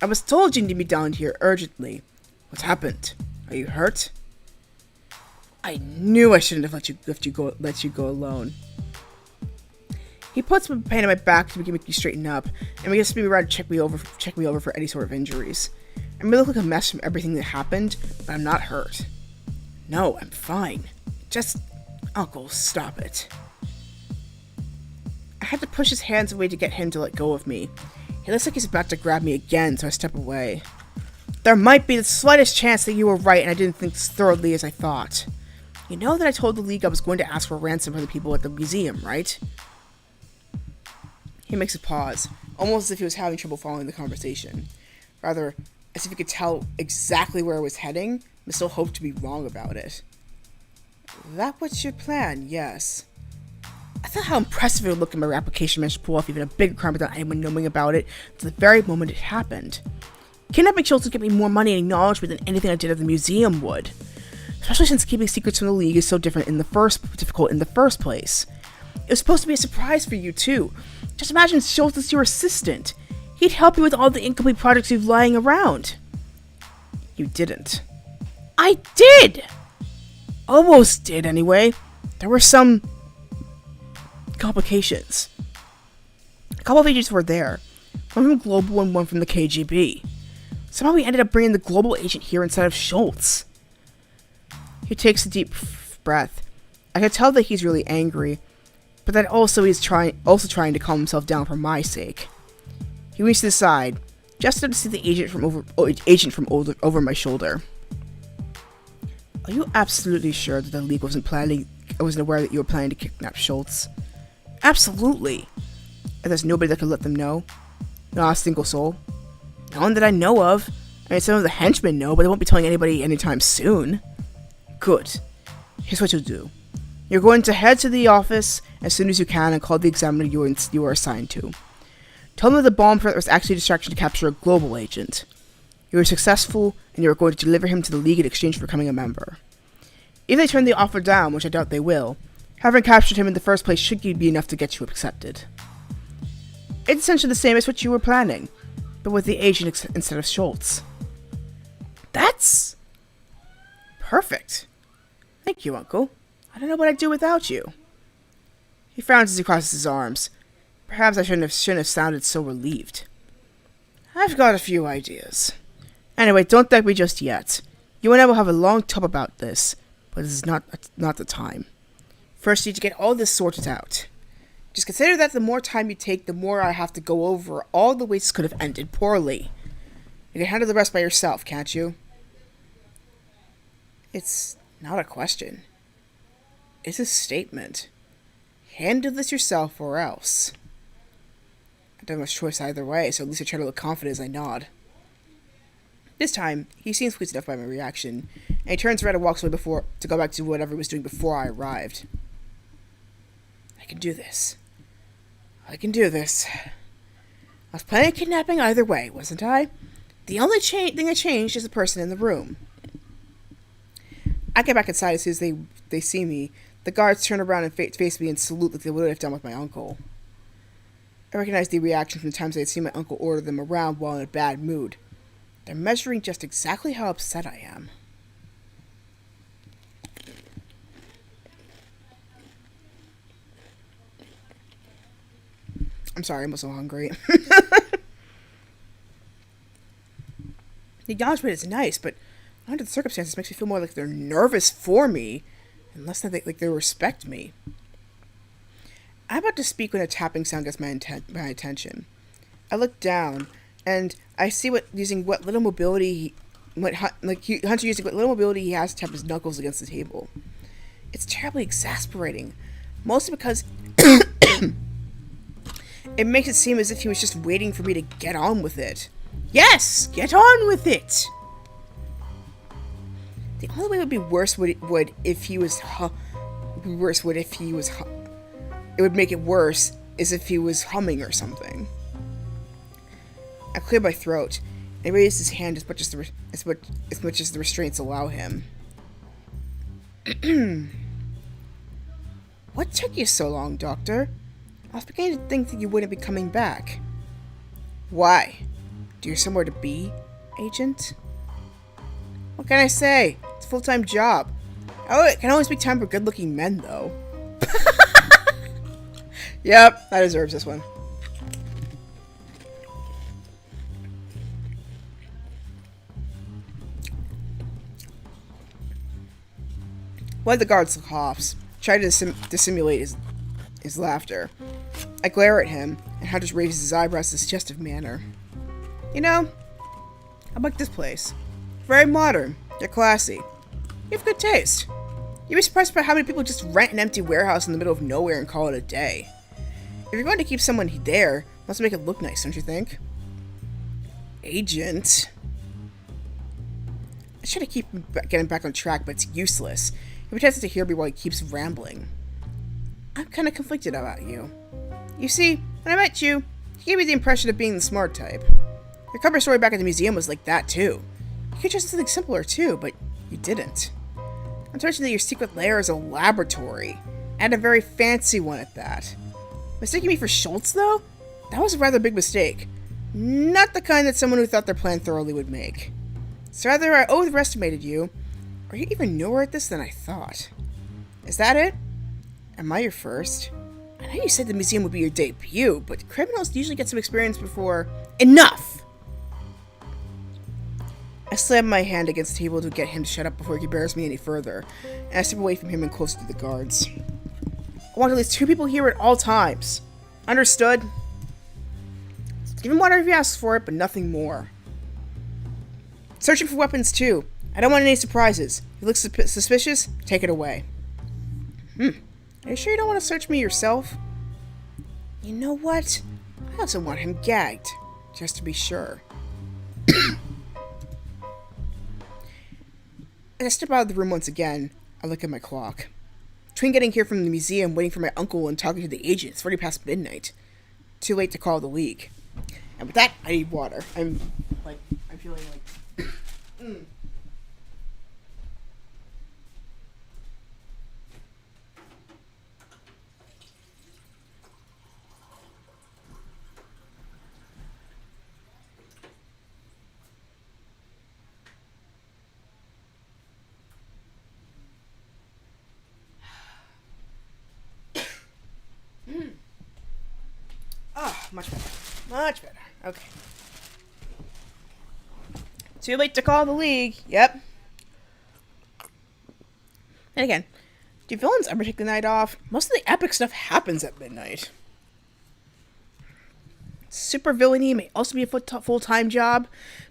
I was told you need to be down here urgently. What's happened? Are you hurt? I knew I shouldn't have let you go alone. He puts my hand on my back to make me straighten up, and begins to spin me around to check me over for any sort of injuries. I may look like a mess from everything that happened, but I'm not hurt. No, I'm fine. Just, Uncle, stop it. I had to push his hands away to get him to let go of me. He looks like he's about to grab me again, so I step away. There might be the slightest chance that you were right and I didn't think as thoroughly as I thought. You know that I told the League I was going to ask for a ransom for the people at the museum, right? He makes a pause, almost as if he was having trouble following the conversation. Rather, as if he could tell exactly where I was heading, but still hoped to be wrong about it. That was your plan, yes. I thought how impressive it would look in my application managed to pull off even a bigger crime without anyone knowing about it to the very moment it happened. Kidnapping Schultz would get me more money and acknowledgement than anything I did at the museum would. Especially since keeping secrets from the League is so difficult in the first place. It was supposed to be a surprise for you, too. Just imagine Schultz is your assistant. He'd help you with all the incomplete projects you've lying around. You didn't. I did! Almost did, anyway. There were some complications. A couple of agents were there, one from Global and one from the KGB. Somehow we ended up bringing the Global agent here instead of Schultz. He takes a deep breath. I can tell that he's really angry, but that also he's trying to calm himself down for my sake. He reached to the side, just enough to see the agent from over my shoulder. Are you absolutely sure that the League wasn't aware that you were planning to kidnap Schultz? Absolutely. And there's nobody that could let them know? Not a single soul? No one that I know of. I mean, some of the henchmen know, but they won't be telling anybody anytime soon. Good. Here's what you'll do. You're going to head to the office as soon as you can and call the examiner you are assigned to. Tell them that the bomb threat was actually a distraction to capture a Global agent. You were successful, and you are going to deliver him to the League in exchange for becoming a member. If they turn the offer down, which I doubt they will, having captured him in the first place should be enough to get you accepted. It's essentially the same as what you were planning, but with the agent instead of Schultz. That's perfect. Thank you, Uncle. I don't know what I'd do without you. He frowns as he crosses his arms. Perhaps I shouldn't have sounded so relieved. I've got a few ideas. Anyway, don't thank me just yet. You and I will have a long talk about this, but this is not the time. First, you need to get all this sorted out. Just consider that the more time you take, the more I have to go over all the ways this could have ended poorly. You can handle the rest by yourself, can't you? It's not a question. It's a statement. Handle this yourself or else. I don't have much choice either way, so at least I try to look confident as I nod. This time, he seems pleased enough by my reaction, and he turns around and walks away to go back to whatever he was doing before I arrived. I can do this. I can do this. I was planning on kidnapping either way, wasn't I? The only thing I changed is the person in the room. I get back inside as soon as they see me. The guards turn around and face me and salute like they would have done with my uncle. I recognize the reaction from the times I had seen my uncle order them around while in a bad mood. They're measuring just exactly how upset I am. I'm sorry, I'm so hungry. The acknowledgement is nice, but under the circumstances, it makes me feel more like they're nervous for me, and less than they respect me. I'm about to speak when a tapping sound gets my attention. I look down, and I see Hunter using what little mobility he has to tap his knuckles against the table. It's terribly exasperating, mostly because it makes it seem as if he was just waiting for me to get on with it. Yes, get on with it! The only way it would be worse would if he was it would make it worse is if he was humming or something. I clear my throat and raise his hand as much as the restraints allow him. What took you so long, Doctor? I was beginning to think that you wouldn't be coming back. Why? Do you have somewhere to be, Agent? What can I say? It's a full-time job. Oh, it can always make time for good-looking men, though. Yep, that deserves this one. One of the guards coughs, trying to dissimulate his laughter. I glare at him, and Hunter raises his eyebrows in a suggestive manner. You know, I like this place. Very modern, yet classy. You have good taste. You'd be surprised by how many people just rent an empty warehouse in the middle of nowhere and call it a day. If you're going to keep someone there, let's make it look nice, don't you think? Agent. I try to keep getting back on track, but it's useless. He pretends to hear me while he keeps rambling. I'm kind of conflicted about you. You see, when I met you, you gave me the impression of being the smart type. Your cover story back at the museum was like that, too. You could just do something simpler, too, but you didn't. Unfortunately, your secret lair is a laboratory, and a very fancy one at that. Mistaking me for Schultz, though? That was a rather big mistake. Not the kind that someone who thought their plan thoroughly would make. So either I overestimated you, or you're even newer at this than I thought. Is that it? Am I your first? I know you said the museum would be your debut, but criminals usually get some experience before... Enough! I slammed my hand against the table to get him to shut up before he embarrassed me any further, and I stepped away from him and closer to the guards. I want at least 2 people here at all times. Understood? Give him water if he asks for it, but nothing more. Searching for weapons, too. I don't want any surprises. If he looks suspicious, take it away. Are you sure you don't want to search me yourself? You know what? I also want him gagged, just to be sure. As I step out of the room once again, I look at my clock. Between getting here from the museum, waiting for my uncle, and talking to the agent, it's already past midnight. Too late to call the league. And with that, I need water. I'm feeling like... Oh, much better. Much better. Okay. Too late to call the league. Yep. And again, do villains ever take the night off? Most of the epic stuff happens at midnight. Super villainy may also be a full-time job,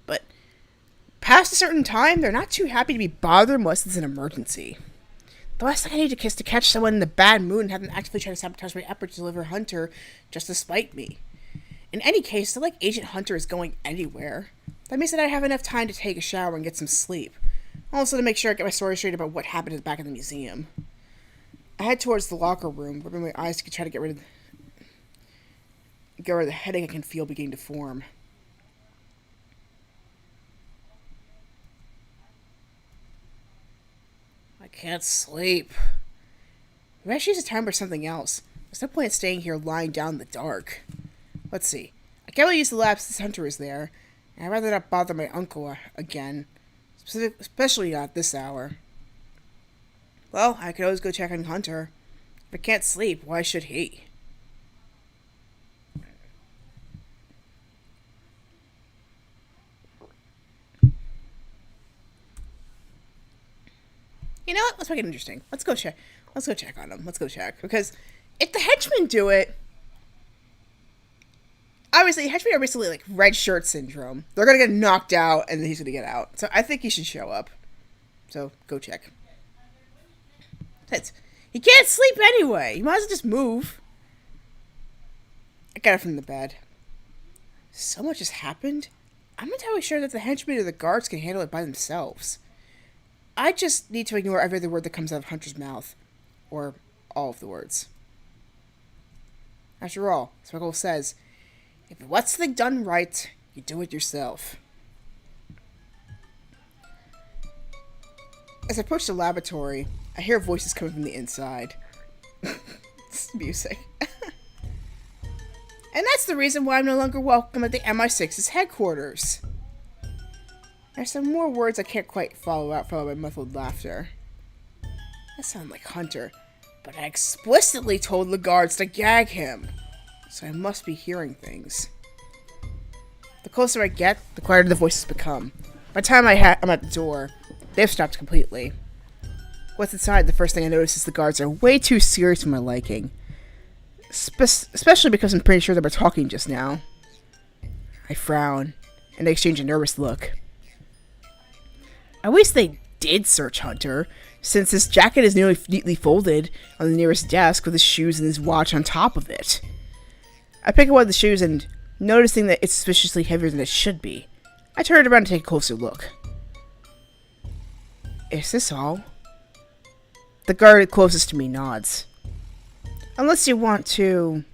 but past a certain time, they're not too happy to be bothered unless it's an emergency. The last thing I need is to catch someone in a bad mood and have them actively try to sabotage my effort to deliver Hunter just to spite me. In any case, it's not like Agent Hunter is going anywhere. That means that I have enough time to take a shower and get some sleep. Also to make sure I get my story straight about what happened at the back of the museum. I head towards the locker room, rubbing my eyes to try to get rid of the headache I can feel beginning to form. I can't sleep. Maybe I should use the time for something else. There's no point in staying here lying down in the dark. Let's see. I can't really use the lab since Hunter is there. And I'd rather not bother my uncle again. Especially not this hour. Well, I could always go check on Hunter. If I can't sleep, why should he? You know what? Let's make it interesting. Let's go check on him. Let's go check. Because if the henchmen do it, obviously, henchmen are basically like red shirt syndrome. They're going to get knocked out, and then he's going to get out. So I think he should show up. So, go check. He can't sleep anyway. You might as well just move. I got it from the bed. So much has happened. I'm not entirely sure that the henchmen or the guards can handle it by themselves. I just need to ignore every other word that comes out of Hunter's mouth. Or all of the words. After all, as Michael says, if you want something done right, you do it yourself. As I approach the laboratory, I hear voices coming from the inside. It's music. And that's the reason why I'm no longer welcome at the MI6's headquarters. There's some more words I can't quite follow out, followed by muffled laughter. That sounded like Hunter, but I explicitly told the guards to gag him, so I must be hearing things. The closer I get, the quieter the voices become. By the time I'm at the door, they've stopped completely. Once inside, the first thing I notice is the guards are way too serious for my liking. Especially because I'm pretty sure they were talking just now. I frown, and they exchange a nervous look. I wish they did search Hunter, since his jacket is nearly neatly folded on the nearest desk with his shoes and his watch on top of it. I pick up one of the shoes and, noticing that it's suspiciously heavier than it should be, I turn it around to take a closer look. Is this all? The guard closest to me nods. Unless you want to...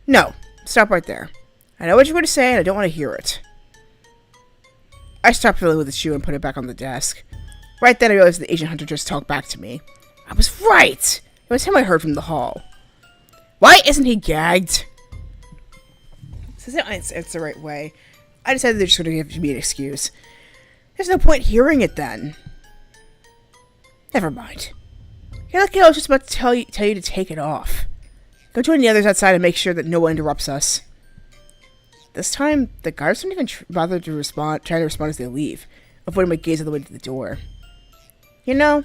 No, stop right there. I know what you're going to say and I don't want to hear it. I stopped fiddling with the shoe and put it back on the desk. Right then I realized the Agent Hunter just talked back to me. I was right! It was him I heard from the hall. Why isn't he gagged? Since it's the right way, I decided they're just going to give me an excuse. There's no point hearing it then. Never mind. You're lucky I was just about to tell you to take it off. Go join the others outside and make sure that no one interrupts us. This time, the guards don't even bother to try to respond as they leave, avoiding my gaze all the way to the door. You know,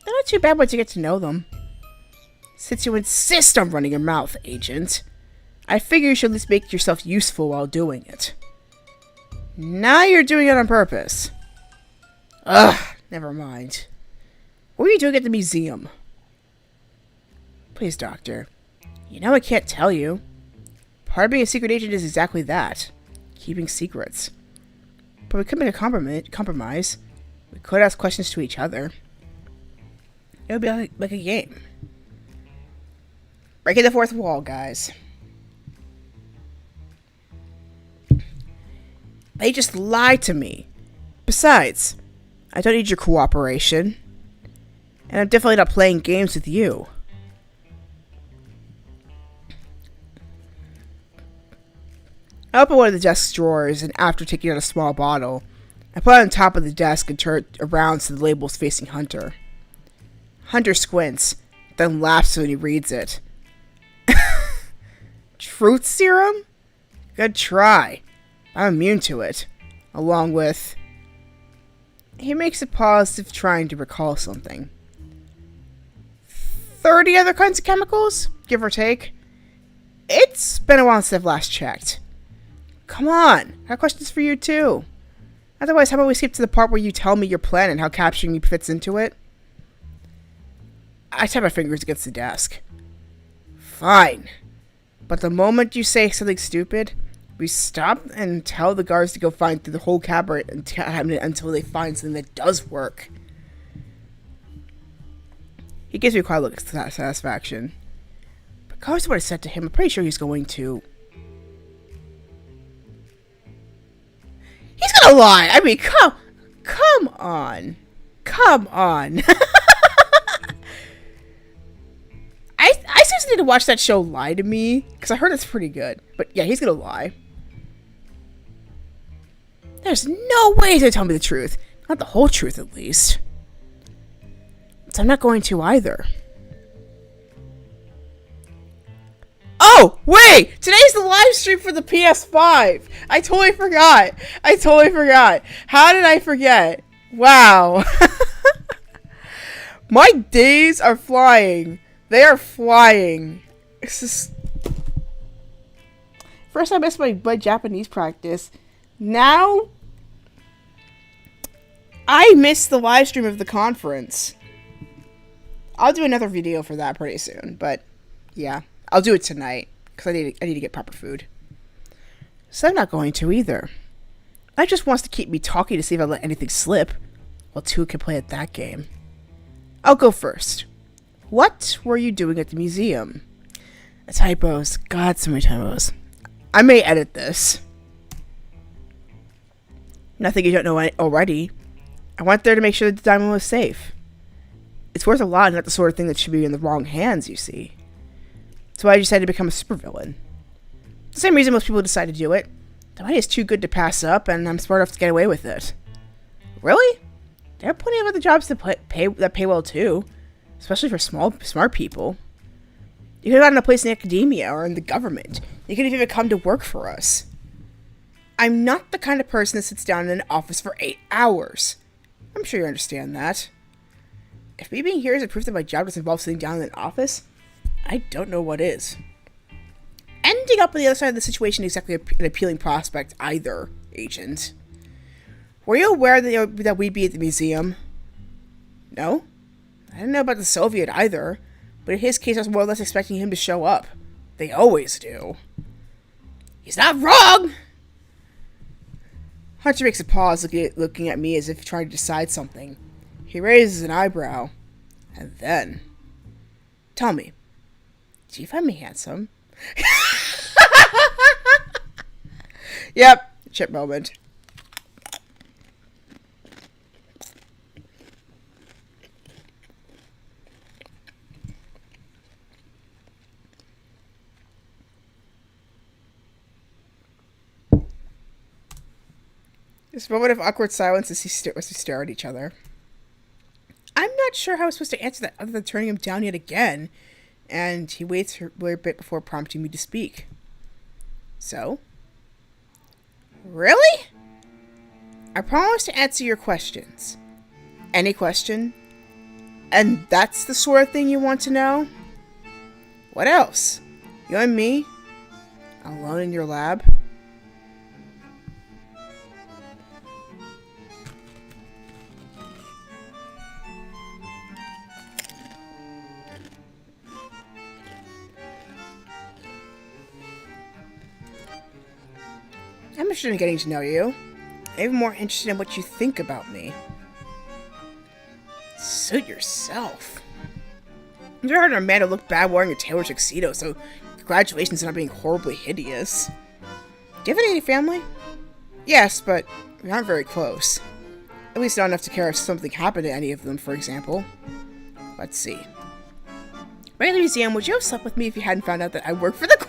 they're not too bad once you get to know them. Since you insist on running your mouth, Agent, I figure you should at least make yourself useful while doing it. Now you're doing it on purpose. Ugh, never mind. What were you doing at the museum? Please, Doctor. You know I can't tell you. Part of being a secret agent is exactly that. Keeping secrets. But we could make a compromise. We could ask questions to each other. It would be like a game. Breaking the fourth wall, guys. They just lied to me. Besides, I don't need your cooperation. And I'm definitely not playing games with you. I opened one of the desk's drawers, and after taking out a small bottle, I put it on top of the desk and turned around so the label's facing Hunter. Hunter squints, then laughs when he reads it. Truth serum? Good try. I'm immune to it. Along with... He makes a pause as if trying to recall something. 30 other kinds of chemicals? Give or take. It's been a while since I've last checked. Come on, I have questions for you too. Otherwise, how about we skip to the part where you tell me your plan and how capturing me fits into it? I tap my fingers against the desk. Fine. But the moment you say something stupid, we stop and tell the guards to go find through the whole cabinet until they find something that does work. He gives me quite a look of satisfaction. But regardless of what I said to him, I'm pretty sure he's going to... He's gonna lie! I mean, come on. Come on. I seriously need to watch that show Lie to Me, because I heard it's pretty good. But yeah, he's gonna lie. There's no way he's gonna tell me the truth. Not the whole truth, at least. So I'm not going to either. Oh, wait! Today's the live stream for the PS5! I totally forgot! How did I forget? Wow. My days are flying. They are flying. It's just... First I missed my Japanese practice. Now... I missed the live stream of the conference. I'll do another video for that pretty soon, but yeah. I'll do it tonight, because I need to get proper food. So I'm not going to either. I just wants to keep me talking to see if I let anything slip, while two can play at that game. I'll go first. What were you doing at the museum? Typos. God, so many typos. I may edit this. Nothing you don't know already. I went there to make sure the diamond was safe. It's worth a lot, not the sort of thing that should be in the wrong hands, you see. That's why I decided to become a supervillain. The same reason most people decide to do it. The money is too good to pass up, and I'm smart enough to get away with it. Really? There are plenty of other jobs that pay well too, especially for smart people. You could have gotten a place in academia or in the government. You could have even come to work for us. I'm not the kind of person that sits down in an office for 8 hours. I'm sure you understand that. If me being here is a proof that my job doesn't involve sitting down in an office, I don't know what is. Ending up on the other side of the situation is exactly an appealing prospect either, Agent. Were you aware that we'd be at the museum? No? I didn't know about the Soviet either, but in his case I was more or less expecting him to show up. They always do. He's not wrong! Hunter makes a pause looking at me as if trying to decide something. He raises an eyebrow, and then... Tell me, do you find me handsome? Yep, chip moment. This moment of awkward silence as we stare at each other. I'm not sure how I was supposed to answer that other than turning him down yet again. and he waits for a bit before prompting me to speak. So? Really? I promise to answer your questions. Any question? And that's the sort of thing you want to know? What else? You and me? Alone in your lab? I'm interested in getting to know you. I'm even more interested in what you think about me. Suit yourself. I've never heard a man look bad wearing a tailored tuxedo, so congratulations on not being horribly hideous. Do you have any family? Yes, but we aren't very close. At least not enough to care if something happened to any of them, for example. Let's see. Right in the museum, would you have slept with me if you hadn't found out that I work for the Queen?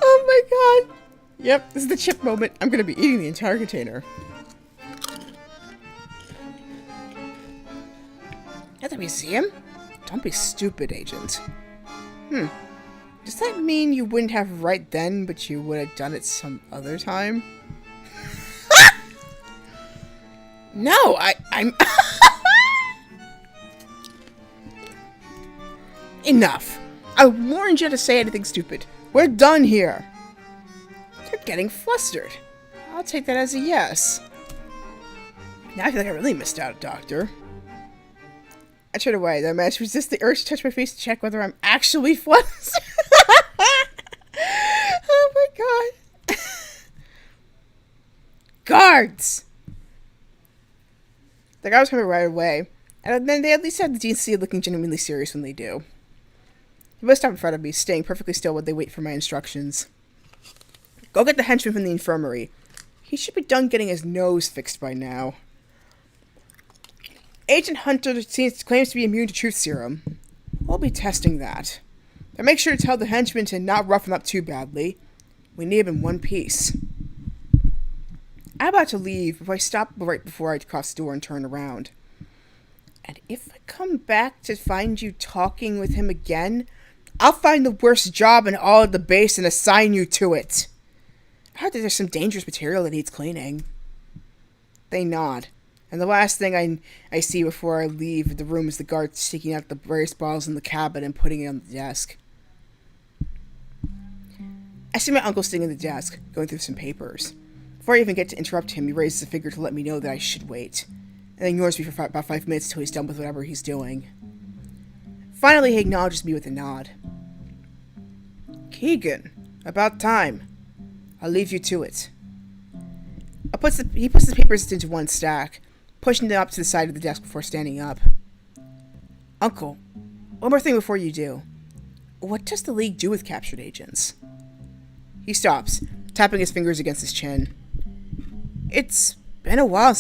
Oh my god. Yep, this is the chip moment. I'm gonna be eating the entire container. At the museum? Don't be stupid, Agent. Does that mean you wouldn't have right then, but you would have done it some other time? No, I'm... Enough. I warned you to say anything stupid. We're done here. You're getting flustered. I'll take that as a yes. Now I feel like I really missed out, Doctor. I turned away, then I managed to resist the urge to touch my face to check whether I'm actually flustered. Oh my god. Guards! The guy was coming right away, and then they at least have the decency of looking genuinely serious when they do. He was stopped in front of me, staying perfectly still while they wait for my instructions. Go get the henchman from the infirmary. He should be done getting his nose fixed by now. Agent Hunter claims to be immune to truth serum. We'll be testing that. But make sure to tell the henchman to not rough him up too badly. We need him in one piece. I'm about to leave, but I stop right before I cross the door and turn around. And if I come back to find you talking with him again, I'll find the worst job in all of the base and assign you to it. I heard that there's some dangerous material that needs cleaning. They nod. And the last thing I see before I leave the room is the guard taking out the various bottles in the cabinet and putting it on the desk. I see my uncle sitting at the desk, going through some papers. Before I even get to interrupt him, he raises a finger to let me know that I should wait, and ignores me for about 5 minutes till he's done with whatever he's doing. Finally, he acknowledges me with a nod. Keegan, about time. I'll leave you to it. He puts the papers into one stack, pushing them up to the side of the desk before standing up. Uncle, one more thing before you do. What does the League do with captured agents? He stops, tapping his fingers against his chin. It's been a while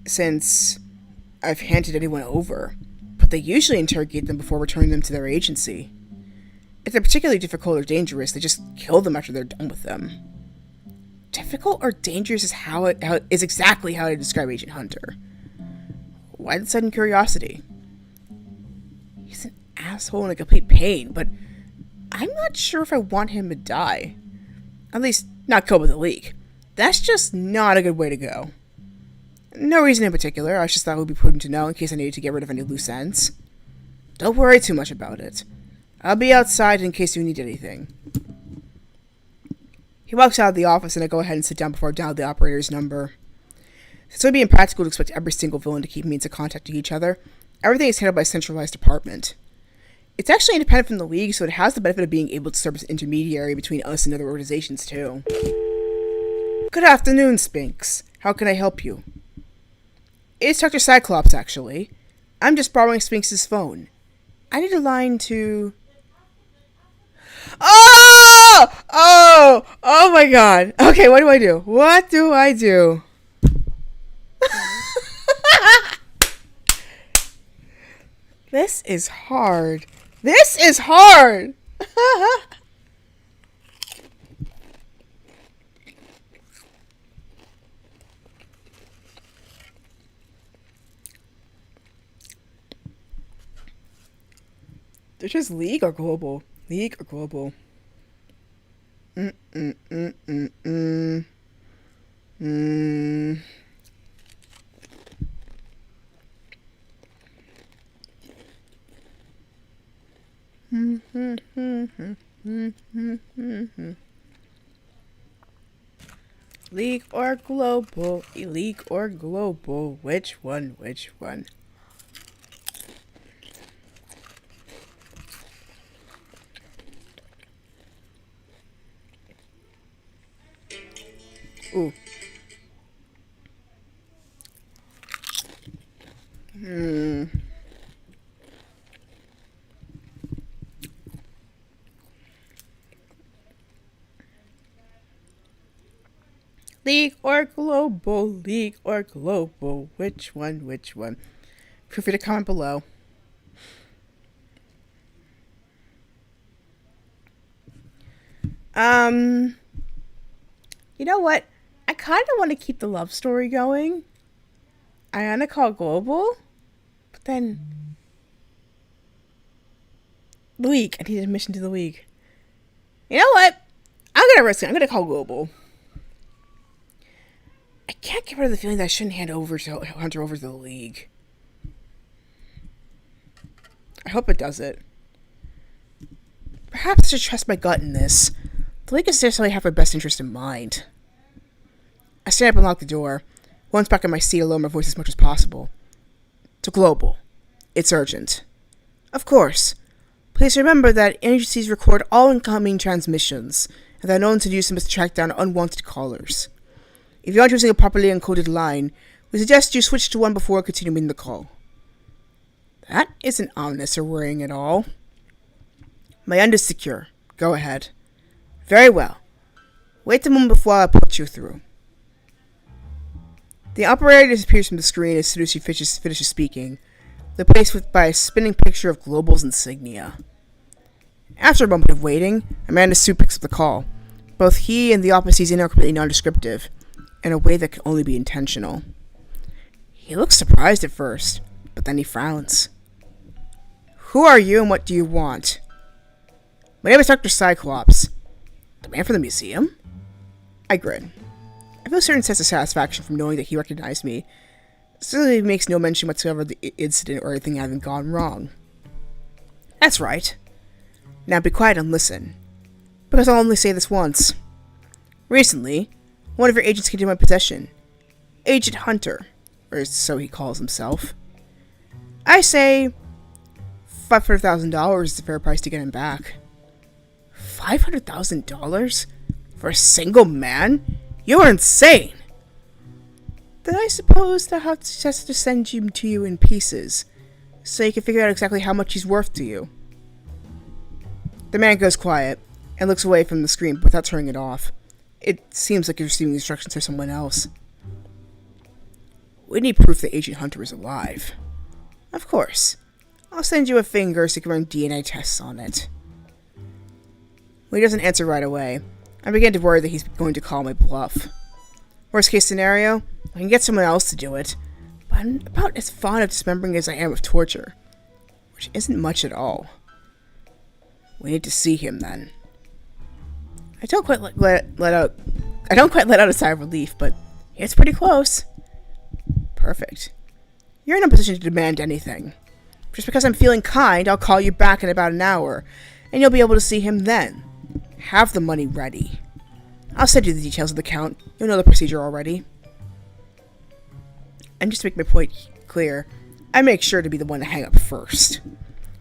since I've handed anyone over, but they usually interrogate them before returning them to their agency. If they're particularly difficult or dangerous, they just kill them after they're done with them. Difficult or dangerous is exactly how I describe Agent Hunter. Why the sudden curiosity? He's an asshole and a complete pain, but I'm not sure if I want him to die. At least, not killed by the League. That's just not a good way to go. No reason in particular, I just thought it would be prudent to know in case I needed to get rid of any loose ends. Don't worry too much about it. I'll be outside in case you need anything. He walks out of the office and I go ahead and sit down before I dial the operator's number. Since it would be impractical to expect every single villain to keep means of contacting each other, everything is handled by a centralized department. It's actually independent from the League, so it has the benefit of being able to serve as an intermediary between us and other organizations, too. Good afternoon, Spinks. How can I help you? It's Dr. Cyclops, actually. I'm just borrowing Spinks' phone. I need a line to... Oh! Oh! Oh my god. Okay, what do I do? What do I do? This is hard. This is hard! They're just league or global. League or global. Mm mm mm mm mm. Mm. League or global? League or global? Which one? Which one? Ooh. Hmm. League or global? League or global? Which one? Which one? Feel free to comment below. You know what? I kind of want to keep the love story going. I want to call global, but then league. I need admission to the league. You know what? I'm gonna risk it. I'm gonna call global. I can't get rid of the feeling that I shouldn't hand Hunter over to the league. I hope it does it. Perhaps I should trust my gut in this. The league doesn't necessarily have my best interest in mind. I stand up and lock the door. Once back in my seat, I lower my voice as much as possible. To global. It's urgent. Of course. Please remember that agencies record all incoming transmissions, and that no one's use them to track down unwanted callers. If you aren't using a properly encoded line, we suggest you switch to one before continuing the call. That isn't ominous or worrying at all. My end is secure. Go ahead. Very well. Wait a moment before I put you through. The operator disappears from the screen as soon as she finishes speaking, replaced by a spinning picture of Global's insignia. After a moment of waiting, Amanda Sue picks up the call. Both he and the officee's in are completely non-descriptive, in a way that can only be intentional. He looks surprised at first, but then he frowns. Who are you and what do you want? My name is Dr. Cyclops. The man from the museum? I grin. I feel a certain sense of satisfaction from knowing that he recognized me. Certainly he makes no mention whatsoever of the incident or anything having gone wrong. That's right. Now be quiet and listen, because I'll only say this once. Recently, one of your agents came to my possession. Agent Hunter, or so he calls himself. I say $500,000 is the fair price to get him back. $500,000? For a single man? You're insane! Then I suppose I'll have to just to send him to you in pieces, so you can figure out exactly how much he's worth to you. The man goes quiet, and looks away from the screen without turning it off. It seems like he's receiving instructions from someone else. We need proof that Agent Hunter is alive. Of course. I'll send you a finger so you can run DNA tests on it. When he doesn't answer right away, I begin to worry that he's going to call my bluff. Worst case scenario, I can get someone else to do it, but I'm about as fond of dismembering as I am of torture, which isn't much at all. We need to see him then. I don't quite let out a sigh of relief, but it's pretty close. Perfect. You're in a position to demand anything. Just because I'm feeling kind, I'll call you back in about an hour, and you'll be able to see him then. Have the money ready. I'll send you the details of the count. You'll know the procedure already. And just to make my point clear, I make sure to be the one to hang up first.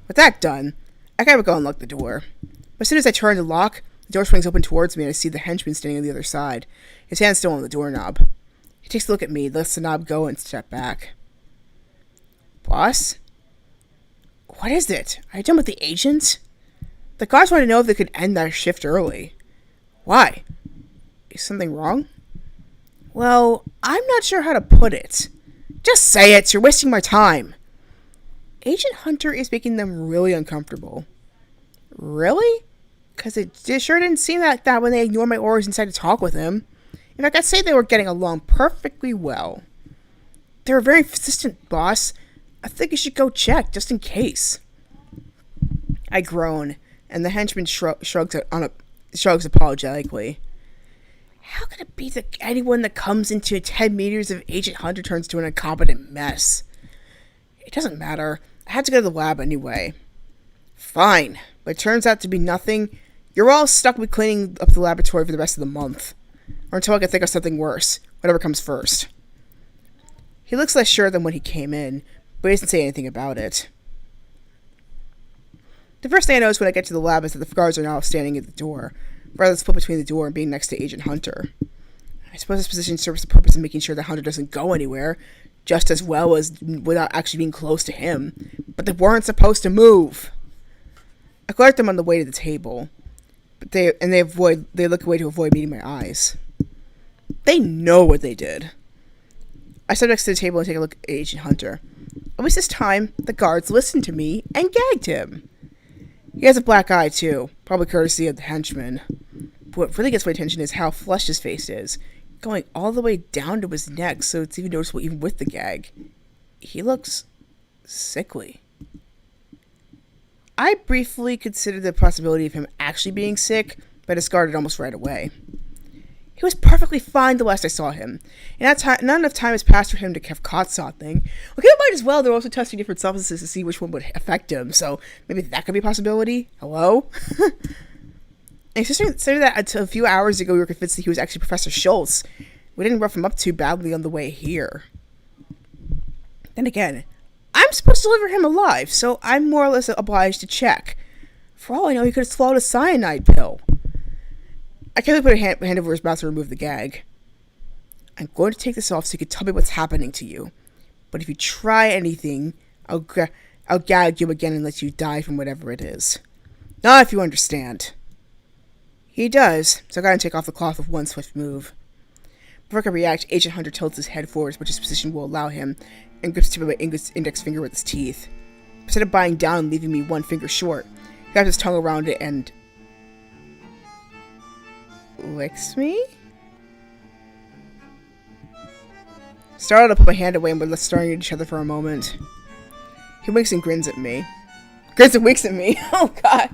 With that done, I gotta go and lock the door. But as soon as I turn to lock, the door swings open towards me and I see the henchman standing on the other side, his hand still on the doorknob. He takes a look at me, lets the knob go, and step back. Boss? What is it? Are you done with the agent? The guards want to know if they could end their shift early. Why? Is something wrong? Well, I'm not sure how to put it. Just say it, you're wasting my time. Agent Hunter is making them really uncomfortable. Really? Because it sure didn't seem like that when they ignored my orders and decided to talk with him. In fact, I'd say they were getting along perfectly well. They were very persistent, boss. I think you should go check, just in case. I groan, and the henchman shrugs apologetically. How could it be that anyone that comes into 10 meters of Agent Hunter turns to an incompetent mess? It doesn't matter. I had to go to the lab anyway. Fine, but it turns out to be nothing. You're all stuck with cleaning up the laboratory for the rest of the month. Or until I can think of something worse. Whatever comes first. He looks less sure than when he came in, but he doesn't say anything about it. The first thing I notice when I get to the lab is that the guards are now standing at the door, rather than split between the door and being next to Agent Hunter. I suppose this position serves the purpose of making sure that Hunter doesn't go anywhere, just as well as without actually being close to him. But they weren't supposed to move. I glare at them on the way to the table, but they look away to avoid meeting my eyes. They know what they did. I step next to the table and take a look at Agent Hunter. At least this time, the guards listened to me and gagged him. He has a black eye, too, probably courtesy of the henchman. But what really gets my attention is how flushed his face is, going all the way down to his neck, so it's even noticeable even with the gag. He looks sickly. I briefly considered the possibility of him actually being sick, but discarded almost right away. He was perfectly fine the last I saw him, and not enough time has passed for him to have caught something. Well, keep in mind as well, they're also testing different substances to see which one would affect him, so maybe that could be a possibility. Hello? And considering that until a few hours ago we were convinced that he was actually Professor Schultz, we didn't rough him up too badly on the way here. Then again, I'm supposed to deliver him alive, so I'm more or less obliged to check. For all I know, he could have swallowed a cyanide pill. I carefully put a hand over his mouth to remove the gag. I'm going to take this off so you can tell me what's happening to you. But if you try anything, I'll gag you again and let you die from whatever it is. Not if you understand. He does, so I gotta take off the cloth with one swift move. Before I can react, Agent Hunter tilts his head forward, which his position will allow him, and grips the tip of my index finger with his teeth. Instead of bowing down and leaving me one finger short, he wraps his tongue around it and licks me? Startled, I put my hand away and we're left staring at each other for a moment. He winks and grins at me. Grins and winks at me. Oh, God.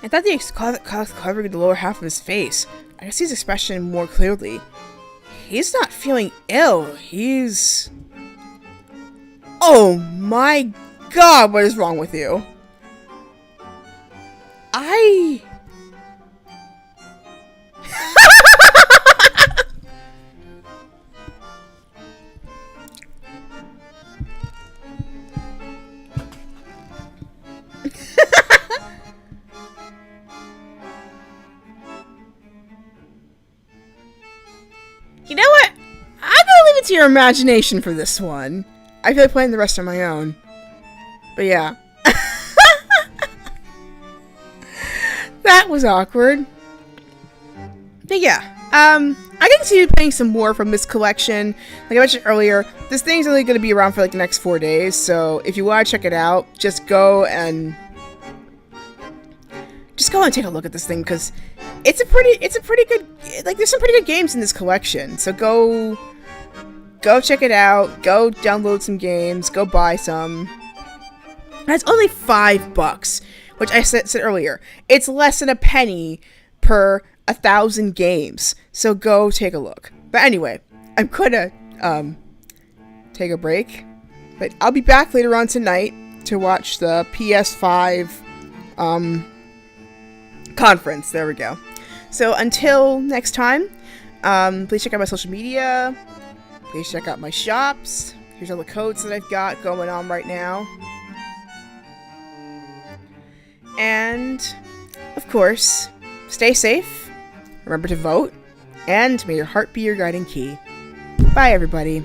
I thought the cloth covering the lower half of his face. I can see his expression more clearly. He's not feeling ill. He's... Oh my God, what is wrong with you? You know what? I'm gonna leave it to your imagination for this one. I feel like playing the rest on my own. But yeah. That was awkward. But yeah. I can continue playing some more from this collection. Like I mentioned earlier, this thing's only going to be around for like the next 4 days. So if you want to check it out, just go and take a look at this thing, because it's a pretty good, like, there's some pretty good games in this collection. So go check it out. Go download some games. Go buy some. And it's only $5, which I said earlier. It's less than a penny per 1,000 games. So go take a look. But anyway, I'm gonna take a break. But I'll be back later on tonight to watch the PS5 conference. There we go. So until next time, please check out my social media. Please check out my shops. Here's all the codes that I've got going on right now. And, of course, stay safe. Remember to vote. And may your heart be your guiding key. Bye, everybody.